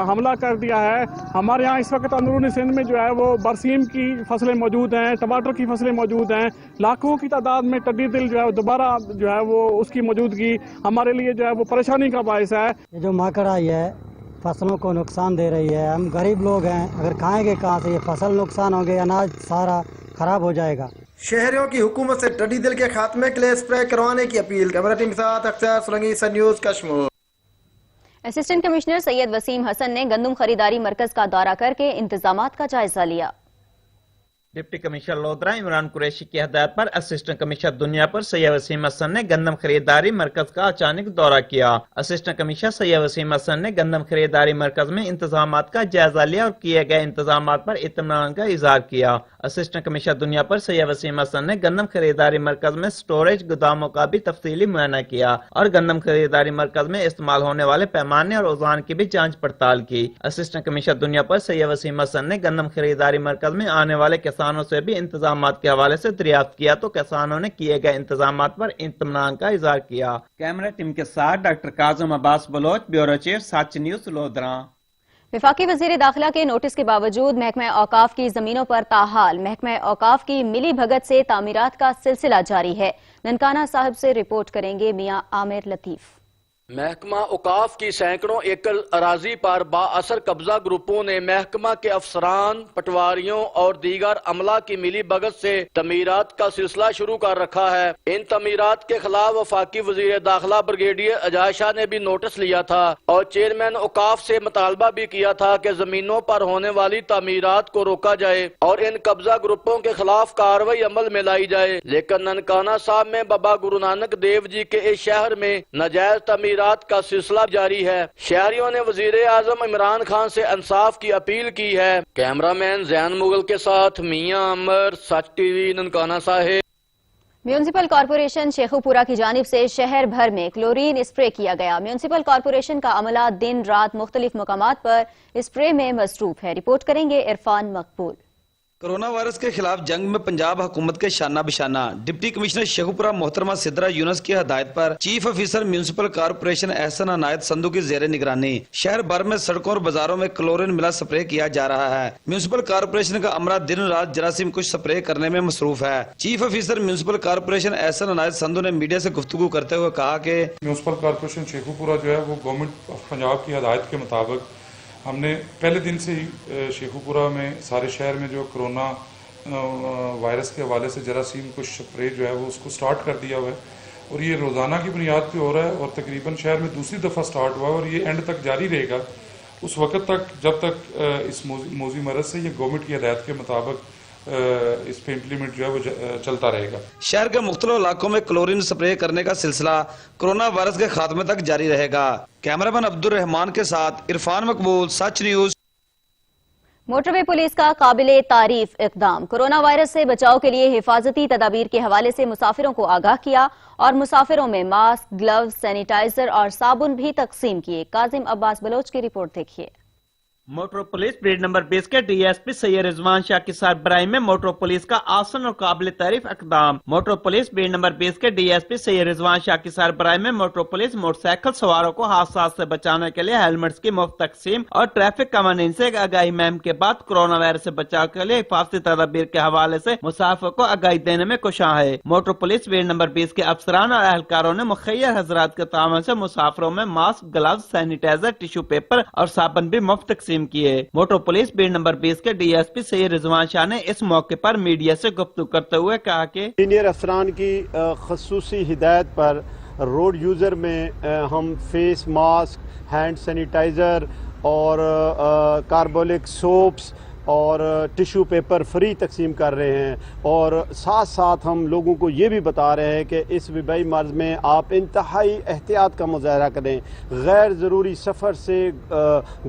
حملہ کر دیا ہے. ہمارے یہاں اس وقت اندرونی سندھ میں جو ہے وہ برسیم کی فصلیں موجود ہیں, ٹماٹر کی فصلیں موجود ہیں. لاکھوں کی تعداد میں ٹڈی دل جو ہے دوبارہ جو ہے وہ اس کی موجودگی ہمارے لیے جو ہے وہ پریشانی کا باعث ہے. یہ جو ماکڑ آئی ہے فصلوں کو نقصان دے رہی ہے. ہم غریب لوگ ہیں, اگر کھائیں گے کہاں سے؟ یہ فصل نقصان ہو گئے, اناج سارا خراب ہو جائے گا. شہریوں کی حکومت سے ٹڈی دل کے خاتمے کے لیے اسپرے کروانے کی اپیل. کیمرہ ٹیم کے ساتھ اختیار سولنگی, سن نیوز, کشمیر. اسسٹنٹ کمشنر سید وسیم حسن نے گندم خریداری مرکز کا دورہ کر کے انتظامات کا جائزہ لیا. ڈپٹی کمشنر لودرا عمران قریشی کی ہدایت پر اسسٹنٹ کمشنر دنیا پر سید وسیم حسن نے گندم خریداری مرکز کا اچانک دورہ کیا. اسسٹنٹ کمشنر سید وسیم حسن نے گندم خریداری مرکز میں انتظامات کا جائزہ لیا اور کیے گئے انتظامات پر اطمینان کا اظہار کیا. असिस्टेंट कमिश्नर दुनिया पर सैयद वसीम हसन ने गंदम खरीदारी मरकज में स्टोरेज गोदामों का भी तफसीली मुआयना किया और गंदम खरीदारी मरकज में इस्तेमाल होने वाले पैमाने और औज़ार की भी जांच पड़ताल की। असिस्टेंट कमिश्नर दुनिया पर सैयद वसीम हसन ने गंदम खरीदारी मरकज में आने वाले किसानों से भी इंतजाम के हवाले से दरियाफ्त किया तो किसानों ने किए गए इंतजाम पर इत्मीनान का इजहार किया। कैमरा टीम के साथ doctor Kazim Abbas Baloch, bureau chief, Sach News, Lodhran. वफाकी वज़ीर दाखिला के नोटिस के बावजूद महकमा औकाफ की जमीनों पर ताहाल महकमा औकाफ की मिली भगत से तामीरात का सिलसिला जारी है। ननकाना साहब से रिपोर्ट करेंगे मियां आमिर लतीफ। महकमा औकाफ की सैकड़ों एकड़ अराजी पर बाअसर कब्जा ग्रुपों ने महकमा के अफसरान, पटवारियों और दीगर अमला की मिली भगत से तमीरात का सिलसिला शुरू कर रखा है। इन तमीरात के खिलाफ वफाकी वजीर दाखिला ब्रिगेडियर अजाज शाह ने भी नोटिस लिया था और चेयरमैन औकाफ से मुतालबा भी किया था कि जमीनों पर होने वाली तमीरात को रोका जाए और इन कब्जा ग्रुपों के खिलाफ कार्रवाई अमल में लाई जाए। लेकिन ननकाना साहब में बाबा गुरु नानक देव जी के इस शहर में नाजायज रात का सिलसिला जारी है। शहरियों ने वजीर आजम इमरान खान से इंसाफ की अपील की है। कैमरामैन जैन मुगल के साथ Mian Amar, Sach TV, Nankana Sahib. Municipal corporation Sheikhupura की जानिब से शहर भर में क्लोरीन स्प्रे किया गया। म्यूनिसिपल कॉरपोरेशन का अमला दिन रात मुख्तलिफ मकामात पर स्प्रे में मसरूफ है। रिपोर्ट करेंगे इरफान मकबूल। कोरोना वायरस के खिलाफ जंग में पंजाब हुकूमत के शाना बिशाना डिप्टी कमिश्नर शेखुपुरा मोहतरमा सिद्रा यूनुस की हदायत पर chief officer municipal corporation Ehsan Inayat Sandhu की जेर निगरानी शहर भर में सड़कों और बाजारों में क्लोरीन मिला स्प्रे किया जा रहा है। म्यूनिसिपल कॉरपोरेशन का अमला दिन रात जरासीम कुछ स्प्रे करने में मसरूफ है। Chief officer municipal corporation Ehsan Inayat Sandhu ने मीडिया से गुफ्तगू करते हुए कहा कि म्यूनिसिपल कॉरपोरेशन शेखुपुरा जो है वो गवर्नमेंट ऑफ पंजाब की हदायत के मुताबिक हमने पहले दिन से ही शेखुपुरा में सारे शहर में जो कोरोना वायरस के हवाले से जरासीम कुछ स्प्रे जो है वो उसको स्टार्ट कर दिया हुआ है और ये रोज़ाना की बुनियाद पे हो रहा है और तकरीबन शहर में दूसरी दफ़ा स्टार्ट हुआ है और ये एंड तक जारी रहेगा उस वक्त तक जब तक इस मौजी मरज से ये गवर्नमेंट की हदायत के मुताबिक इस पे इम्प्लीमेंट जो है वो चलता रहेगा। शहर के मुख्तलिफ इलाकों में क्लोरीन स्प्रे करने का सिलसिला कोरोना वायरस के खात्मे तक जारी रहेगा। कैमरामैन अब्दुल रहमान के साथ इरफान मकबूल, सच न्यूज। मोटरवे पुलिस का काबिले तारीफ इक़दाम कोरोना वायरस से बचाव के लिए हिफाजती तदाबीर के हवाले से मुसाफिरों को आगाह किया और मुसाफिरों में मास्क, ग्लव्स, सैनिटाइजर और साबुन भी तकसीम किए। काजिम अब्बास बलोच की रिपोर्ट देखिए। मोटर पुलिस ब्रिगेड नंबर 20 के डीएसपी सैयद रिजवान शाह की सरबराही में मोटर पुलिस का आसन और काबिल तारीफ इक़दाम। मोटर पुलिस ब्रिगेड नंबर 20 के डीएसपी सैयद रिजवान शाह की सरबराही में मोटर पुलिस मोटरसाइकिल सवारों को हादसा से बचाने के लिए हेलमेट्स की मुफ्त तकसीम और ट्रैफिक कवानीन से आगाही मुहिम के बाद कोरोना वायरस से बचाव के लिए हिफाजती तदाबीर के हवाले से मुसाफिर को आगाही देने में कोशिश है। मोटर पुलिस ब्रिगेड नंबर 20 के अफसरान और एहलकारों ने मुखैर हजरात के ताउन से मुसाफिरों में mask, gloves, sanitiser, tissue paper और साबुन भी मुफ्त किए। मोटर पुलिस ब्रिगेड नंबर 20 के डीएसपी सैयद रिजवान शाह ने इस मौके पर मीडिया से गुफ्तगू करते हुए कहा कि सीनियर अफसरान की खसूसी हिदायत पर रोड यूजर में हम फेस मास्क, हैंड सैनिटाइजर और कार्बोलिक सोप्स और टिश्यू पेपर फ्री तकसीम कर रहे हैं और साथ साथ हम लोगों को ये भी बता रहे हैं कि इस वबाई मर्ज में आप इंतहाई एहतियात का मुजाहरा करें, गैर ज़रूरी सफ़र से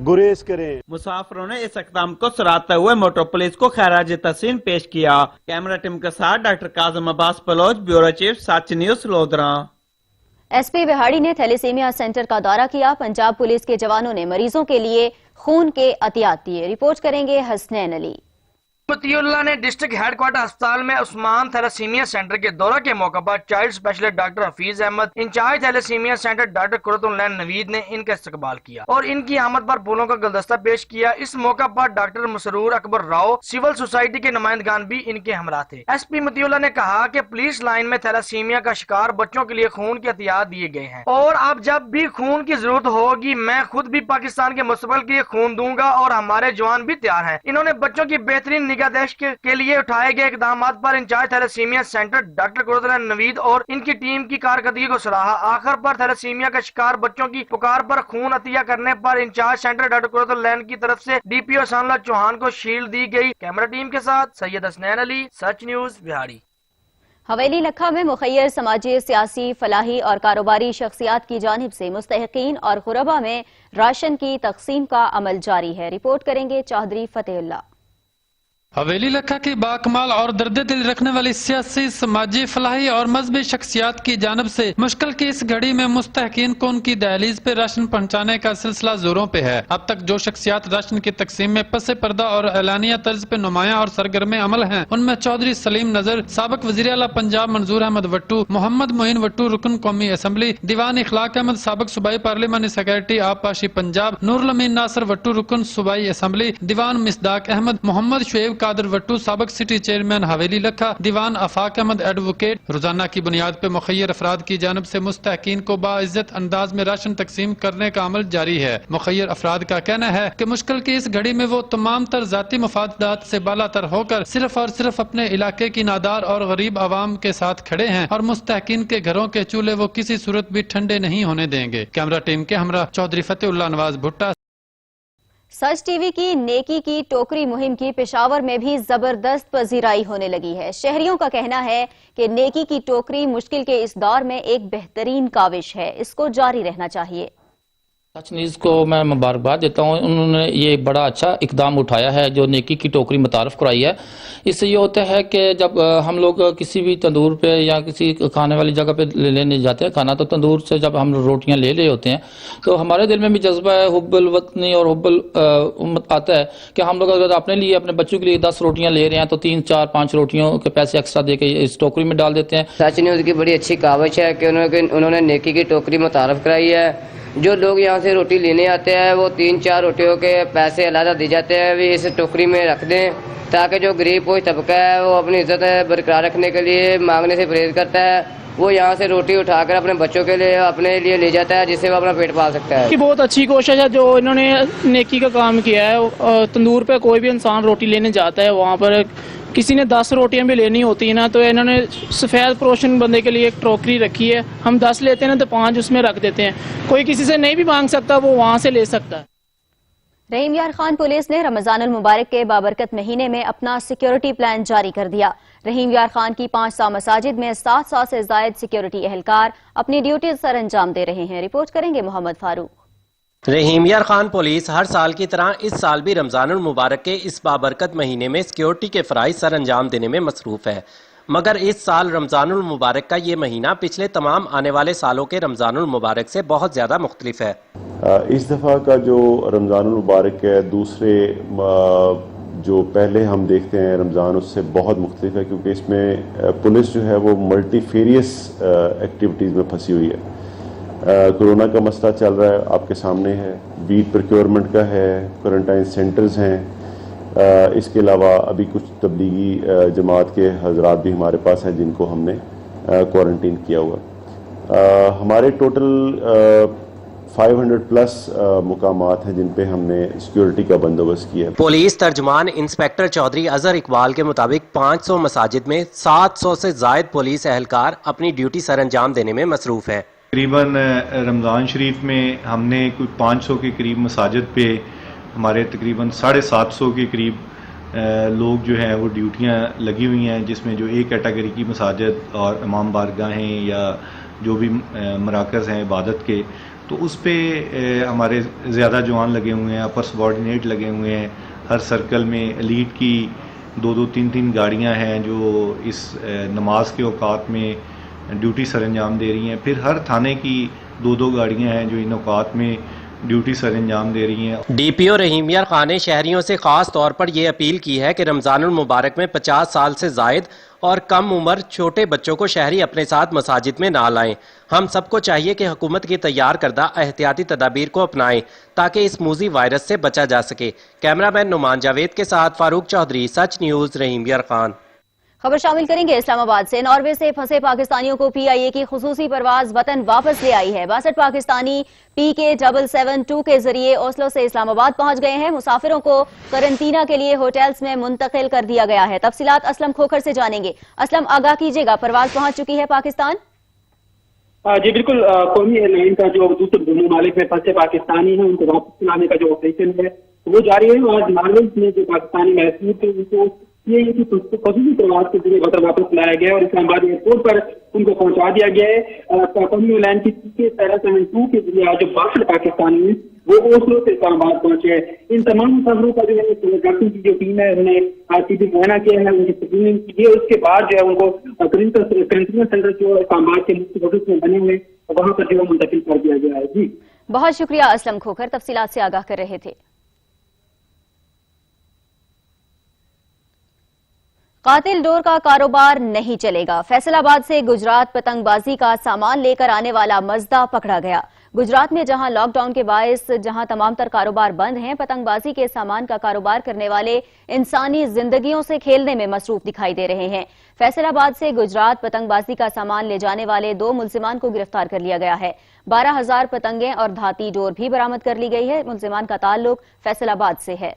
गुरेज करें। मुसाफिरों ने इस इक़दाम को सराहते हुए मोटर पुलिस को खैराज तहसीन पेश किया। कैमरा टीम के साथ doctor Kazim Abbas Baloch, bureau chief, Sach News, Lodhran. SP बिहाड़ी ने थैलेसीमिया सेंटर का दौरा किया। पंजाब पुलिस के जवानों ने मरीजों के लिए खून के अतियात दिए। रिपोर्ट करेंगे हसनैन अली। मतीउल्लाह ने डिस्ट्रिक्ट हेडक्वार्टर अस्पताल में उस्मान थैलेसीमिया सेंटर के दौरा के मौके पर child specialist doctor Hafeez Ahmad, incharge thalassemia centre doctor Qurratulain Naveed ने इनका इस्तकबाल किया और इनकी आमद पर फूलों का गुलदस्ता पेश किया। इस मौका पर doctor Masroor Akbar Rao, civil society के नुमाइंदगान भी इनके हमरा थे। एसपी मतीउल्लाह ने कहा कि पुलिस लाइन में थैलेसीमिया का शिकार बच्चों के लिए खून के एहतियात दिए गए हैं और अब जब भी खून की जरूरत होगी मैं खुद भी पाकिस्तान के मुस्तकबिल के लिए खून दूंगा और हमारे जवान भी तैयार हैं। इन्होंने बच्चों की बेहतरीन निगहदाश्त के लिए उठाए गए इकदाम पर incharge thalassemia centre doctor Qurratulain Naveed और इनकी टीम की कारकर्दगी को सराहा। आखिर पर थैलेसीमिया का शिकार बच्चों की पुकार पर खून अतिया करने पर इंचार्ज सेंटर डॉक्टर कुरतुल्लैन की तरफ से डीपीओ सानला चौहान को शील्ड दी गई। कैमरा टीम के साथ सैयद हसनैन अली, सच न्यूज, बिहाड़ी। हवेली लखा में मुखैर समाजी, सियासी, फलाही और कारोबारी शख्सियात की जानिब से मुस्तहिकीन और गुरबा में राशन की तकसीम का अमल जारी है। रिपोर्ट करेंगे चौधरी फतेहुल्लाह। हवेली लखा की बाकमाल और दर्द दिल रखने वाली सियासी, समाजी, फलाही और मजहबी शख्सियात की जानब से मुश्किल की इस घड़ी में मुस्तहकीन को उनकी दहलीज पे राशन पहुँचाने का सिलसिला जोरों पे है। अब तक जो शख्सियात राशन की तकसीम में पसे पर्दा और एलानिया तर्ज पे नुमाया और सरगर्म अमल हैं, उनमें चौधरी सलीम नजर, साबिक वज़ीर आला पंजाब मंजूर अहमद वट्टू, मोहम्मद मोइन वट्टू रुकन कौमी असम्बली, दीवान इखलाक अहमद साबिक सूबाई पार्लिमानी सेक्रेटरी आप पाशी पंजाब, नूरुल अमीन नासर वट्टू रुकन सूबाई असम्बली, दीवान मिसदाक अहमद, मोहम्मद शुएब कादर वट्टू साबिक सिटी चेयरमैन हवेली लखा, दीवान आफाक अहमद एडवोकेट। रोजाना की बुनियाद पर मुखय्यर अफराद की जानब से मुस्तहकीन को बाइज्जत अंदाज में राशन तकसीम करने का अमल जारी है। मुखय्यर अफराद का कहना है कि मुश्किल की इस घड़ी में वो तमाम तर जाती मफादात से बालातर होकर सिर्फ और सिर्फ अपने इलाके की नादार और गरीब आवाम के साथ खड़े हैं और मुस्तहकीन के घरों के चूल्हे वो किसी सूरत भी ठंडे नहीं होने देंगे। कैमरा टीम के हमरा चौधरी फतेहुल्लाह नवाज भुट्टा। सच टीवी की नेकी की टोकरी मुहिम की पेशावर में भी जबरदस्त पजीराई होने लगी है। शहरियों का कहना है कि नेकी की टोकरी मुश्किल के इस दौर में एक बेहतरीन काविश है, इसको जारी रहना चाहिए। सच न्यूज़ को मैं मुबारकबाद देता हूँ, उन्होंने ये बड़ा अच्छा इकदाम उठाया है जो नेकी की टोकरी मुतारफ़ कराई है। इससे ये होता है कि जब हम लोग किसी भी तंदूर पे या किसी खाने वाली जगह पे लेने जाते हैं खाना, तो तंदूर से जब हम रोटियां ले रहे होते हैं तो हमारे दिल में भी जज्बा है हुब्बुल वतनी और हुब्बुल उम्मत आता है कि हम लोग अगर अपने लिए अपने बच्चों के लिए 10 रोटियाँ ले रहे हैं तो 3, 4, 5 रोटियों के पैसे एक्स्ट्रा दे के इस टोकरी में डाल देते हैं। सच न्यूज़ की बड़ी अच्छी काविश है कि उन्होंने नेकी की टोकरी मुतारफ़ कराई है। जो लोग यहाँ से रोटी लेने आते हैं वो 3-4 रोटियों के पैसे अलग दिए जाते हैं, भी इस टोकरी में रख दें ताकि जो गरीब कोई तबका है वो अपनी इज्जत बरकरार रखने के लिए मांगने से परहेज करता है, वो यहाँ से रोटी उठाकर अपने बच्चों के लिए अपने लिए ले जाता है जिससे वो अपना पेट पाल सकता है। बहुत अच्छी कोशिश है जो इन्होंने नेकी का काम किया है। तंदूर पे कोई भी इंसान रोटी लेने जाता है, वहाँ पर किसी ने 10 रोटियां भी लेनी होती है ना, तो इन्होंने सफ़ेद पोर्शन बंदे के लिए एक टोकरी रखी है। हम 10 लेते हैं ना तो 5 उसमें रख देते हैं। कोई किसी से नहीं भी मांग सकता, वो वहाँ से ले सकता है। रहीम यार खान पुलिस ने रमजानुल मुबारक के बाबरकत महीने में अपना सिक्योरिटी प्लान जारी कर दिया। रहीम यार खान की 500 मसाजिद में 700 से जायद सिक्योरिटी एहलकार अपनी ड्यूटी सर अंजाम दे रहे हैं। रिपोर्ट करेंगे मोहम्मद फारूक। रहीम यार खान पुलिस हर साल की तरह इस साल भी रमजानुल मुबारक के इस बाबरकत महीने में सिक्योरिटी के फराइज सर अंजाम देने में मसरूफ है, मगर इस साल रमजानुल मुबारक का ये महीना पिछले तमाम आने वाले सालों के रमजानुल मुबारक से बहुत ज़्यादा मुख्तलिफ है। इस दफ़ा का जो रमजानुल मुबारक है दूसरे जो पहले हम देखते हैं रमज़ान उससे बहुत मुख्तलिफ है, क्योंकि इसमें पुलिस जो है वो मल्टीफेरियस एक्टिविटीज़ में फंसी हुई है। कोरोना का मसला चल रहा है, आपके सामने है, वीट प्रोक्योरमेंट का है, क्वारंटाइन सेंटर्स हैं, इसके अलावा अभी कुछ तबलीगी जमात के हजरात भी हमारे पास हैं जिनको हमने क्वारंटीन किया हुआ। हमारे टोटल 500 प्लस मुकामात हैं जिन पे हमने सिक्योरिटी का बंदोबस्त किया है। पुलिस तर्जुमान इंस्पेक्टर चौधरी अजहर इकबाल के मुताबिक 500 मसाजिद में 700 से जायद पुलिस एहलकार अपनी ड्यूटी सर अंजाम देने में मसरूफ है। तकरीबन रमज़ान शरीफ में हमने कोई 500 के करीब मसाजिद पे हमारे तकरीबन 750 के करीब लोग जो हैं वो ड्यूटियां लगी हुई हैं, जिसमें जो एक कैटेगरी की मसाजिद और इमाम बारगाहें या जो भी मराकज़ हैं इबादत के, तो उस पे हमारे ज़्यादा जवान लगे हुए हैं, अपर सबॉर्डिनेट लगे हुए हैं। हर सर्कल में एलीट की 2-2, 3-3 गाड़ियां हैं जो इस नमाज के औकात में ड्यूटी सर अंजाम दे रही हैं। फिर हर थाने की 2-2 गाड़ियां हैं जो इन औकात में ड्यूटी सर अंजाम दे रही हैं। डीपीओ रहीम यार खान ने शहरियों से खास तौर पर यह अपील की है कि रमजानुल मुबारक में 50 साल से जायद और कम उम्र छोटे बच्चों को शहरी अपने साथ मसाजिद में ना लाएं। हम सबको चाहिए कि हुकूमत की तैयार करदा एहतियाती तदाबीर को अपनाएं ताकि इस मूजी वायरस से बचा जा सके। कैमरामैन नुमान जावेद के साथ फारूक चौधरी, सच न्यूज़, रहीम यार खान। खबर शामिल करेंगे इस्लामाबाद से। नॉर्वे से फंसे पाकिस्तानियों को PIA की खुसूसी परवाज वतन वापस ले आई है। 62 पाकिस्तानी PK772 के जरिए ओस्लो से इस्लामाबाद पहुंच गए हैं। मुसाफिरों को करंटीना के लिए होटल्स में मुंतकिल कर दिया गया है। तफसीलात असलम खोखर से जानेंगे। असलम, आगाह कीजिएगा, परवाज पहुंच चुकी है पाकिस्तान? जी बिल्कुल, कौमी एयरलाइन का जो दूसरे ममालिक में फंसे पाकिस्तानी हैं उनको वापस लाने का जो ऑपरेशन है वो जारी है। आज नॉर्वे में जो पाकिस्तानी महसूस थे उनको ये खसूसी प्रवास के जरिए वतन वापस लाया गया और इस्लामाबाद एयरपोर्ट पर उनको पहुंचा दिया गया है। कौमी एयरलाइन की पैरा 72 के जरिए आज जो 62 पाकिस्तानी हैं वो ओस्लो से इस्लामाबाद पहुंचे हैं। इन तमाम मुसाफिरों का जो है डॉक्टर की जो टीम है उन्हें सीधी मुआयना किया है, उनकी स्क्रीनिंग की है। उसके बाद जो है उनको क्वारंटाइन सेंटर जो इस्लामाबाद के मुख्य होटल में बने हुए वहां पर जो है मुंतकिल कर दिया गया है। जी बहुत शुक्रिया असलम खोखर, तफसीलात से आगाह कर रहे थे। कातिल डोर का कारोबार नहीं चलेगा। फैसलाबाद से गुजरात पतंगबाजी का सामान लेकर आने वाला मजदा पकड़ा गया। गुजरात में जहां लॉकडाउन के बायस जहां तमाम तर कारोबार बंद हैं, पतंगबाजी के सामान का कारोबार करने वाले इंसानी जिंदगियों से खेलने में मसरूफ दिखाई दे रहे हैं। फैसलाबाद से गुजरात पतंगबाजी का सामान ले जाने वाले 2 मुलजिमान को गिरफ्तार कर लिया गया है। 12,000 पतंगें और धाती डोर भी बरामद कर ली गई है। मुलजिमान का ताल्लुक फैसलाबाद से है।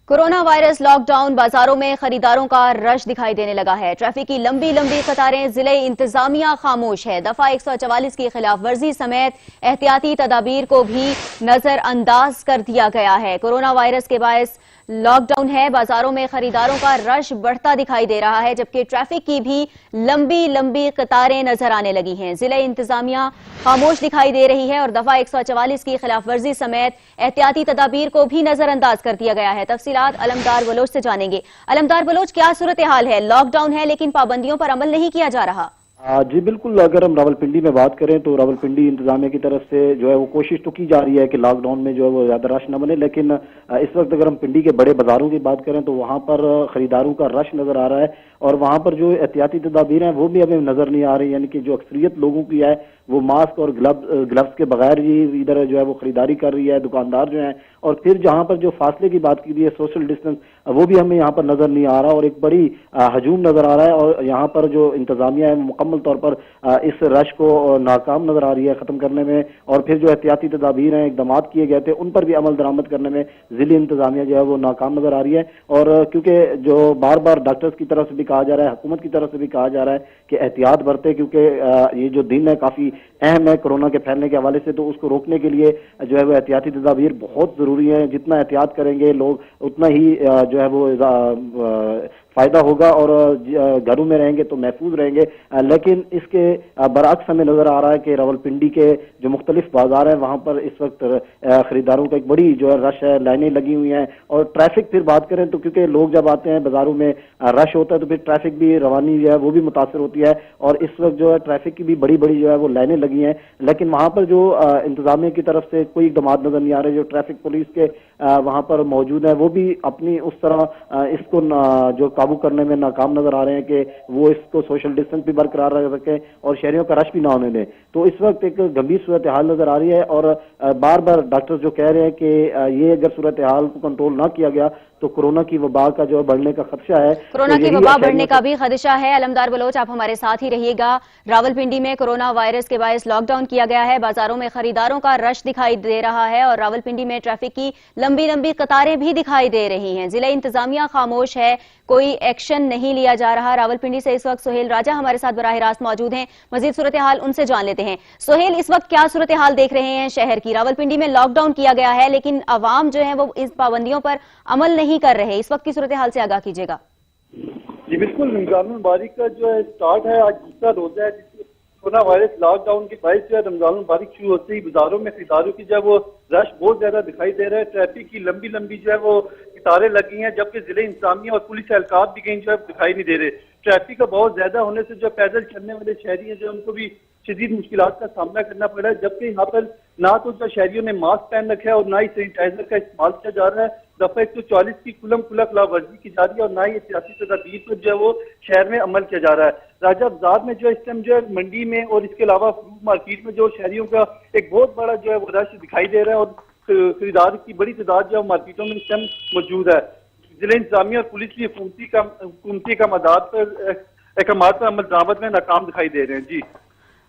कोरोना वायरस लॉकडाउन, बाजारों में खरीदारों का रश दिखाई देने लगा है। ट्रैफिक की लंबी लंबी कतारें, जिले इंतजामिया खामोश है। दफा 144 की खिलाफ वर्जी समेत एहतियाती तदाबीर को भी नजरअंदाज कर दिया गया है। कोरोना वायरस के बायस लॉकडाउन है, बाजारों में खरीदारों का रश बढ़ता दिखाई दे रहा है, जबकि ट्रैफिक की भी लंबी लंबी कतारें नजर आने लगी हैं। जिले इंतजामिया खामोश दिखाई दे रही है और दफा 144 की खिलाफ वर्जी समेत एहतियाती तदाबीर को भी नजरअंदाज कर दिया गया है। तफसीलात अलमदार बलोच से जानेंगे। अलमदार बलोच, क्या सूरत हाल है? लॉकडाउन है लेकिन पाबंदियों पर अमल नहीं किया जा रहा। जी बिल्कुल, अगर हम रावलपिंडी में बात करें तो रावलपिंडी इंतजामिया की तरफ से जो है वो कोशिश तो की जा रही है कि लॉकडाउन में जो है वो ज्यादा रश न बने, लेकिन इस वक्त अगर हम पिंडी के बड़े बाजारों की बात करें तो वहां पर खरीदारों का रश नजर आ रहा है और वहां पर जो एहतियाती तदाबीर हैं वो भी हमें नजर नहीं आ रही, यानी कि जो अक्सरियत लोगों की है वो मास्क और ग्लव्स के बगैर ही इधर जो है वो खरीदारी कर रही है, दुकानदार जो हैं। और फिर जहां पर जो फासले की बात की गई है, सोशल डिस्टेंस, वो भी हमें यहाँ पर नजर नहीं आ रहा और एक बड़ी हजूम नजर आ रहा है। और यहाँ पर जो इंतजामिया है मुकम्मल तौर पर इस रश को नाकाम नजर आ रही है खत्म करने में। और फिर जो एहतियाती तदाबीर हैं, इकदाम किए गए थे, उन पर भी अमल दरामद करने में जिली इंतजामिया जो है वो नाकाम नजर आ रही है। और क्योंकि जो बार बार डॉक्टर्स की तरफ से भी कहा जा रहा है, हुकूमत की तरफ से भी कहा जा रहा है कि एहतियात बरते, क्योंकि ये जो दिन है काफी अहम है कोरोना के फैलने के हवाले से, तो उसको रोकने के लिए जो है वो एहतियाती तदाबीर बहुत जरूरी है। जितना एहतियात करेंगे लोग उतना ही जो है वो फायदा होगा और घरों में रहेंगे तो महफूज रहेंगे। लेकिन इसके बरअक्स हमें नजर आ रहा है कि रावलपिंडी के जो मुख्तलिफ बाजार हैं वहां पर इस वक्त खरीदारों का एक बड़ी जो है रश है, लाइनें लगी हुई हैं। और ट्रैफिक फिर बात करें तो क्योंकि लोग जब आते हैं बाजारों में रश होता है तो फिर ट्रैफिक भी रवानी जो है वो भी मुतासर होती है और इस वक्त जो है ट्रैफिक की भी बड़ी बड़ी जो है वो लाइनें लगी हैं। लेकिन वहां पर जो इंतजामिया की तरफ से कोई इकदाम नजर नहीं आ रहे। जो ट्रैफिक पुलिस के वहां पर मौजूद है वो भी अपनी उस तरह इसको जो काबू करने में नाकाम नजर आ रहे हैं कि वो इसको सोशल डिस्टेंस भी बरकरार रख सके और शहरियों का रश भी ना होने दें। तो इस वक्त एक गंभीर सूरत हाल नजर आ रही है और बार बार डॉक्टर्स जो कह रहे हैं कि ये अगर सूरत हाल को कंट्रोल ना किया गया तो कोरोना की वबा का जो बढ़ने का खदशा है, कोरोना की वबा बढ़ने का भी खदशा है। अलमदार बलोच, आप हमारे साथ ही रहिएगा। रावलपिंडी में कोरोना वायरस के बायस लॉकडाउन किया गया है, बाजारों में खरीदारों का रश दिखाई दे रहा है और रावलपिंडी में ट्रैफिक की लंबी लंबी कतारें भी दिखाई दे रही हैं। जिला इंतजामिया खामोश है, कोई एक्शन नहीं लिया जा रहा। रावलपिंडी से इस वक्त सोहेल राजा हमारे साथ बराह रास्त मौजूद हैं, मजीद सूरत हाल उनसे जान लेते हैं। सोहेल, इस वक्त क्या सूरत हाल देख रहे हैं शहर की? रावलपिंडी में लॉकडाउन किया गया है लेकिन अवाम जो है वो इस पाबंदियों पर अमल नहीं कर रहे, इस वक्त की सूरत हाल से आगाह कीजिएगा। जी बिल्कुल, रमजान मुबारक का जो है स्टार्ट है, आज दूसरा रोजा है जिसमें कोरोना वायरस लॉकडाउन के बायस जो है रमजान मुबारक शुरू होते ही बाजारों में खरीदारों की जो है वो रश बहुत ज्यादा दिखाई दे रहा है। ट्रैफिक की लंबी लंबी जो है वो कतारें लगी हैं, जबकि जिले इंतजामिया और पुलिस एहलकार भी कहीं जो है दिखाई नहीं दे रहे। ट्रैफिक का बहुत ज्यादा होने से जो पैदल चलने वाले शहरी हैं जो उनको भी शदीद मुश्किलात का सामना करना पड़ रहा है, जबकि यहाँ पर ना तो जो शहरियों ने मास्क पहन रखा है और ना ही सैनिटाइजर का इस्तेमाल किया जा रहा है। दफा 144 की खुला खिलाफ वर्जी की जा रही है और ना ही सियासी तदाबीर पर जो है वो शहर में अमल किया जा रहा है। राजा बाजार में जो है इस टाइम जो है मंडी में और इसके अलावा फ्रूट मार्केट में जो शहरियों का एक बहुत बड़ा जो है वो रश दिखाई दे रहा है और खरीदार की बड़ी तादाद जो है मार्केटों में इस टाइम मौजूद है। जिले इंतजामिया और पुलिस भी हुकूमती का मदद पर अमल दरामद में नाकाम दिखाई दे रहे हैं। जी,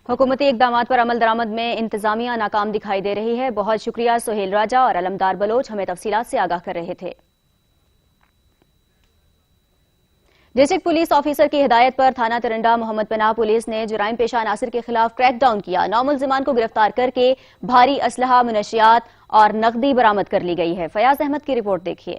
हुकूमती इकदाम पर अमल दरामद में इंतजामिया नाकाम दिखाई दे रही है। बहुत शुक्रिया सोहेल राजा और अलमदार बलोच, हमें तफसीलात से आगाह कर रहे थे। ڈسٹرکٹ پولیس آفیسر کی ہدایت پر تھانہ ترنڈا محمد پناہ پولیس نے جرائم پیشہ عناصر کے خلاف کریک ڈاؤن کیا. 9 ملزمان کو گرفتار کر کے بھاری اسلحہ، منشیات اور نقدی برآمد کر لی گئی ہے. فیاض احمد کی رپورٹ دیکھیے.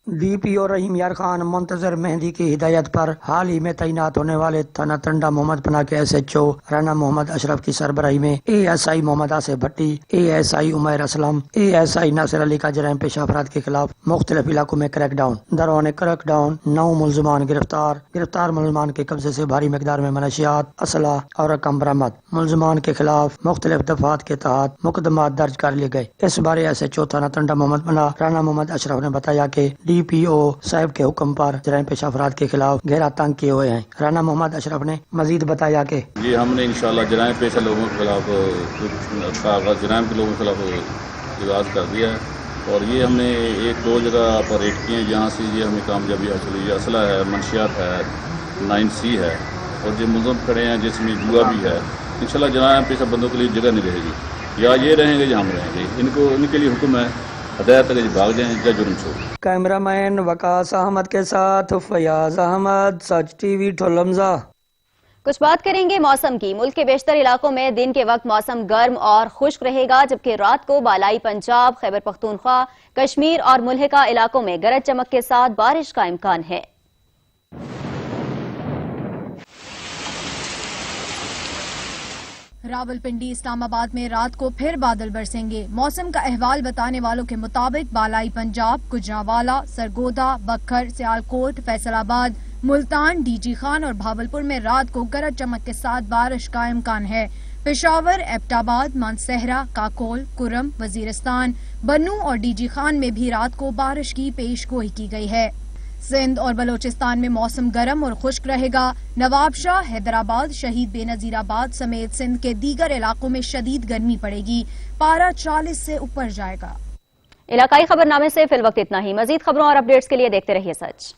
ڈی پی او رحیم یار خان منتظر مہندی کی ہدایت پر حال ہی میں تعینات ہونے والے تھانہ ترنڈا محمد پناہ کے S H O Rana Muhammad Ashraf کی سربراہی میں A S I Muhammad Asif Bhatti, A S I Umair Aslam, A S I Nasir Ali کا جرائم پیشہ افراد کے خلاف مختلف علاقوں میں کریک ڈاؤن. دوران کریک ڈاؤن 9 ملزمان گرفتار ملزمان کے قبضے سے بھاری مقدار میں منشیات، اسلحہ اور رقم برآمد. ملزمان کے خلاف مختلف دفعات کے تحت مقدمات درج کر لیے گئے. اس بارے ایس ایچ او تھانہ ترنڈا محمد پناہ رانا محمد اشرف نے بتایا کہ ڈی پی او صاحب کے حکم پر جرائم پیشہ افراد کے خلاف گہرا تنگ کیے ہوئے ہیں. رانا محمد اشرف نے مزید بتایا کہ جی ہم نے انشاءاللہ جرائم پیشہ لوگوں کے خلاف جرائم کے لوگوں کے خلاف آغاز کر دیا ہے، اور یہ ہم نے 1-2 جگہ پر ریڈ کیے ہیں جہاں سے یہ ہمیں کامیابی حاصل ہوئی ہے. اسلحہ ہے، منشیات ہے، 9C ہے، اور جو ملزم کھڑے ہیں جس میں جوا بھی ہے. انشاءاللہ جرائم پیشہ بندوں کے لیے جگہ نہیں رہے گی، یا یہ رہیں گے یا ہم رہیں گے. ان کے لیے حکم ہے ہدایت ہے بھاگ جائیں یا جرم چھوڑ. کیمرہ مین وقاص احمد کے ساتھ فیاض احمد، سچ ٹی وی ٹھلمزہ. کچھ بات کریں گے موسم کی. ملک کے بیشتر علاقوں میں دن کے وقت موسم گرم اور خشک رہے گا، جبکہ رات کو بالائی پنجاب، خیبر پختونخوا، کشمیر اور ملحقہ علاقوں میں گرج چمک کے ساتھ بارش کا امکان ہے. راولپنڈی، اسلام آباد میں رات کو پھر بادل برسیں گے. موسم کا احوال بتانے والوں کے مطابق بالائی پنجاب، گجرانوالہ، سرگودا، بکھر، سیالکوٹ، فیصل آباد، ملتان، ڈی جی خان اور بھاولپور میں رات کو گرج چمک کے ساتھ بارش کا امکان ہے. پشاور، ایبٹ آباد، مانسہرہ، کاکول، کرم، وزیرستان، بنوں اور ڈی جی خان میں بھی رات کو بارش کی پیش گوئی کی گئی ہے. سندھ اور بلوچستان میں موسم گرم اور خشک رہے گا. نواب شاہ، حیدرآباد، شہید بے نظیر آباد سمیت سندھ کے دیگر علاقوں میں شدید گرمی پڑے گی. پارہ 40 سے اوپر جائے گا. علاقائی خبرنامے سے فی الوقت اتنا ہی. مزید خبروں اور اپڈیٹس کے لیے دیکھتے رہیے سچ.